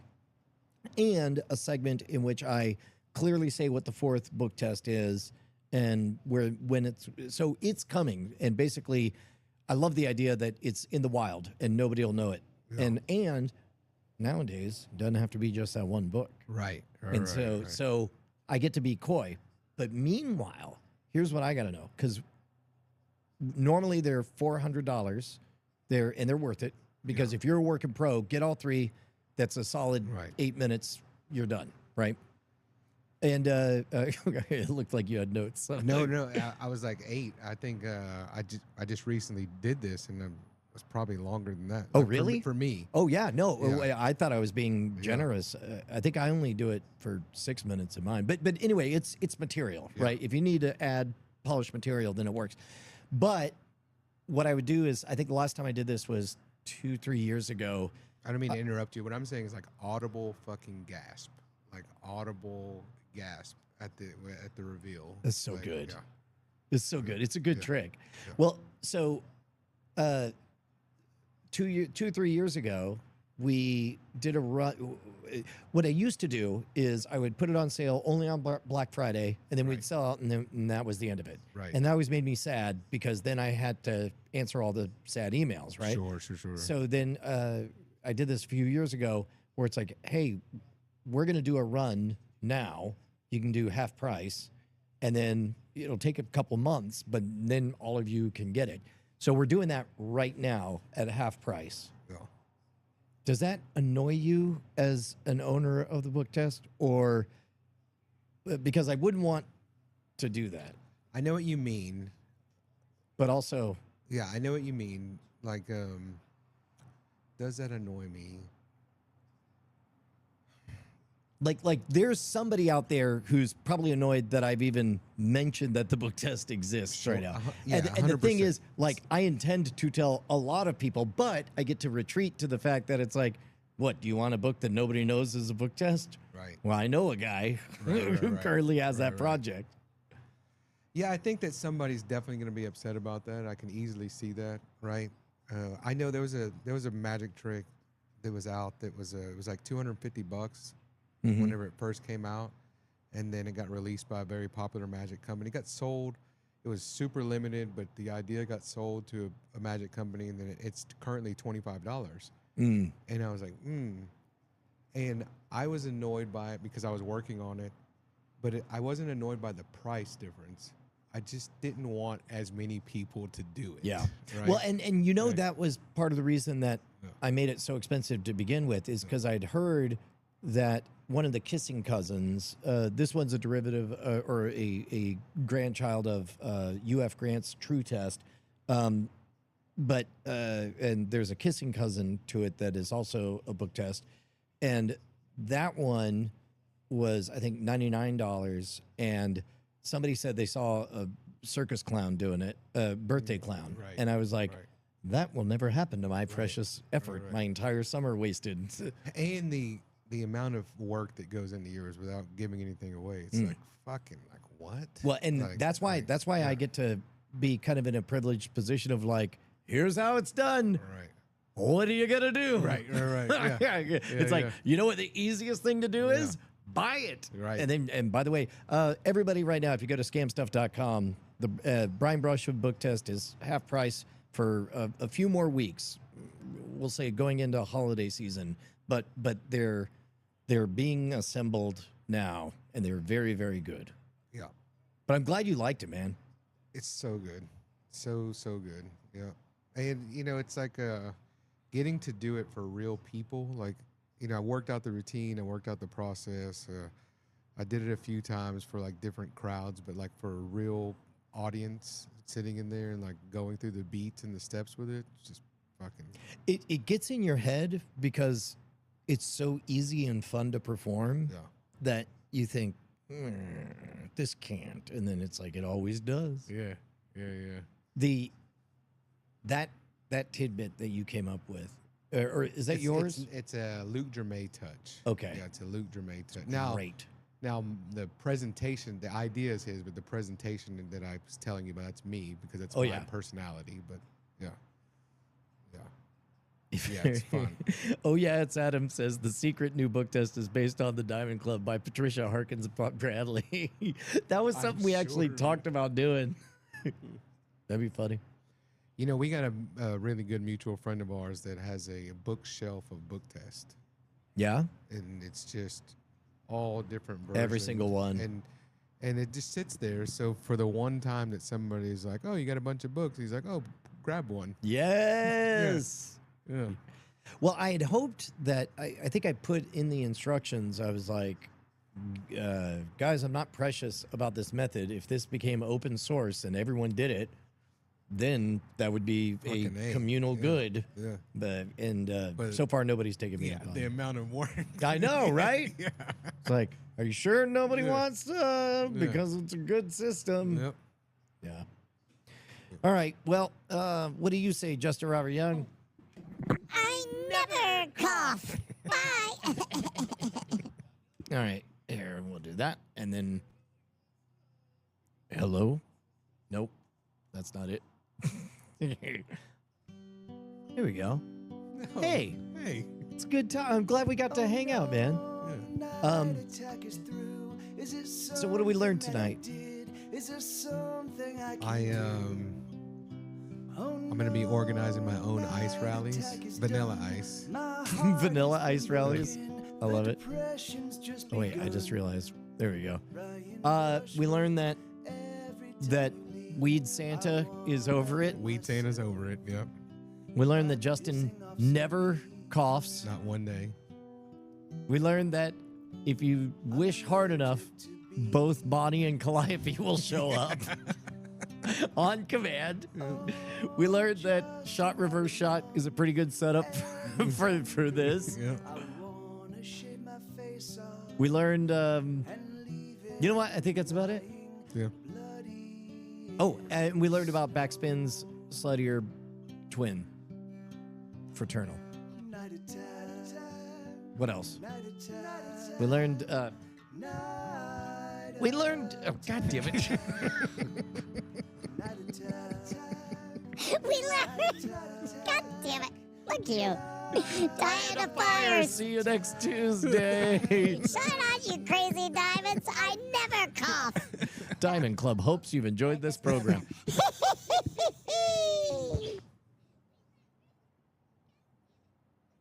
and a segment in which I clearly say what the fourth book test is and it's coming. And basically, I love the idea that it's in the wild and nobody will know it. Yeah. And nowadays, it doesn't have to be just that one book. Right. And so I get to be coy. But meanwhile, here's what I got to know, because normally they're $400. They're worth it, because if you're a working pro, get all 3. That's a solid Right. 8 minutes. You're done, right? And it looked like you had notes. So No. I was like 8. I think I just recently did this, and it was probably longer than that. Oh, Like, really? For me. Oh yeah, no. Yeah. I thought I was being generous. I think I only do it for 6 minutes in mine. But anyway, it's material, Yeah. right? If you need to add polished material, then it works. But what I would do is, I think the last time I did this was 2-3 years ago. I don't mean to interrupt you. What I'm saying is like audible fucking gasp, like audible gasp at the reveal. That's so Like, good. Yeah. It's so good. It's a good Yeah. trick. Yeah. Well, so 2 or 3 years ago, we did a run. What I used to do is I would put it on sale only on Black Friday, and then we'd Right. sell out, and that was the end of it. Right. And that always made me sad, because then I had to answer all the sad emails, right? Sure. So then I did this a few years ago, where it's like, hey, we're going to do a run now. You can do half price, and then it'll take a couple months, but then all of you can get it. So we're doing that right now at half price. Yeah. Does that annoy you as an owner of the book test, or because I wouldn't want to do that, I know what you mean. but also Yeah, I know what you mean. Like, does that annoy me? Like there's somebody out there who's probably annoyed that I've even mentioned that the book test exists right now. Yeah, and the thing 100%. is, like, I intend to tell a lot of people, but I get to retreat to the fact that it's like, what, do you want a book that nobody knows is a book test? Right. Well, I know a guy who right. currently has that Right. project. Yeah, I think that somebody's definitely going to be upset about that. I can easily see that, right? I know there was a magic trick that was out that was it was like $250 whenever it first came out, and then it got released by a very popular magic company. It got sold. It was super limited, but the idea got sold to a magic company, and then it's currently $25. And I was like, And I was annoyed by it because I was working on it, but I wasn't annoyed by the price difference. I just didn't want as many people to do it. Yeah. Right? Well, and you know, Right. that was part of the reason that Yeah. I made it so expensive to begin with, is because I'd heard that one of the kissing cousins, this one's a derivative or a grandchild of UF Grant's True Test, but and there's a kissing cousin to it that is also a book test, and that one was, I think, $99, and somebody said they saw a circus clown doing it, a birthday clown, Right. and I was like, Right. that will never happen to my precious effort. right. My entire summer wasted. And the amount of work that goes into yours without giving anything away, it's like fucking like what? Well, and Like, that's why I get to be kind of in a privileged position of like, here's how it's done. Right. What are you gonna do? Right. Yeah. It's like, yeah. you know what the easiest thing to do is? Buy it. Right. And by the way, everybody right now, if you go to scamstuff.com, the Brian Brushwood book test is half price for a few more weeks. We'll say going into holiday season, but they're being assembled now, and they're very, very good. Yeah. But I'm glad you liked it, man. It's so good. So good. Yeah. And it's like getting to do it for real people. Like, I worked out the routine, I worked out the process. I did it a few times for like different crowds, but like for a real audience sitting in there and like going through the beats and the steps with it, it's just fucking It gets in your head because it's so easy and fun to perform that you think, this can't. And then it's like, it always does. Yeah. That tidbit that you came up with, or is that yours? It's a Luke Germain touch. Okay. Yeah, it's a Luke Germain touch. Great. Now the presentation, the idea is his, but the presentation that I was telling you about, that's me because that's my personality. But yeah, it's fun. Oh yeah, it's Adam says the secret new book test is based on the Diamond Club by Patricia Harkins Bradley. That was something we actually talked about doing. That'd be funny. We got a really good mutual friend of ours that has a bookshelf of book test. Yeah. And it's just all different versions. Every single one. And it just sits there. So for the one time that somebody's like, oh, you got a bunch of books, he's like, oh, grab one. Yes. Yeah. Well, I had hoped that I think I put in the instructions, I was like, guys, I'm not precious about this method. If this became open source and everyone did it, then that would be Fucking a communal good. Yeah. But so far, nobody's taken me up on the it. amount of work. I know, right? Yeah. It's like, are you sure nobody Yeah. wants to? Because it's a good system. Yep. Yeah. All right. Well, what do you say, Justin Robert Young? I never cough. Bye. All right. Here, we'll do that. And then, hello? Nope. That's not it. Here we go. Hey, Hey. it's a good time. I'm glad we got to hang out, man. So what do we learn tonight? I'm gonna be organizing my own ice rallies, vanilla ice. Vanilla ice rallies. I love it. Oh, wait, I just realized. There we go. We learned that Weed Santa is over it. Weed Santa's over it. Yep. We learned that Justin never coughs. Not one day. We learned that if you wish hard enough, both Bonnie and Calliope will show up. on command. We learned that shot reverse shot is a pretty good setup for this. Yeah. We learned, you know what? I think that's about it. Yeah. Oh, and we learned about Backspin's sluttier twin, Fraternal. What else? We learned, oh, God damn it. We learned. God damn it. Look you. Die in a fire. See you next Tuesday. Shut on, you crazy diamonds. I never cough. Diamond Club hopes you've enjoyed this program.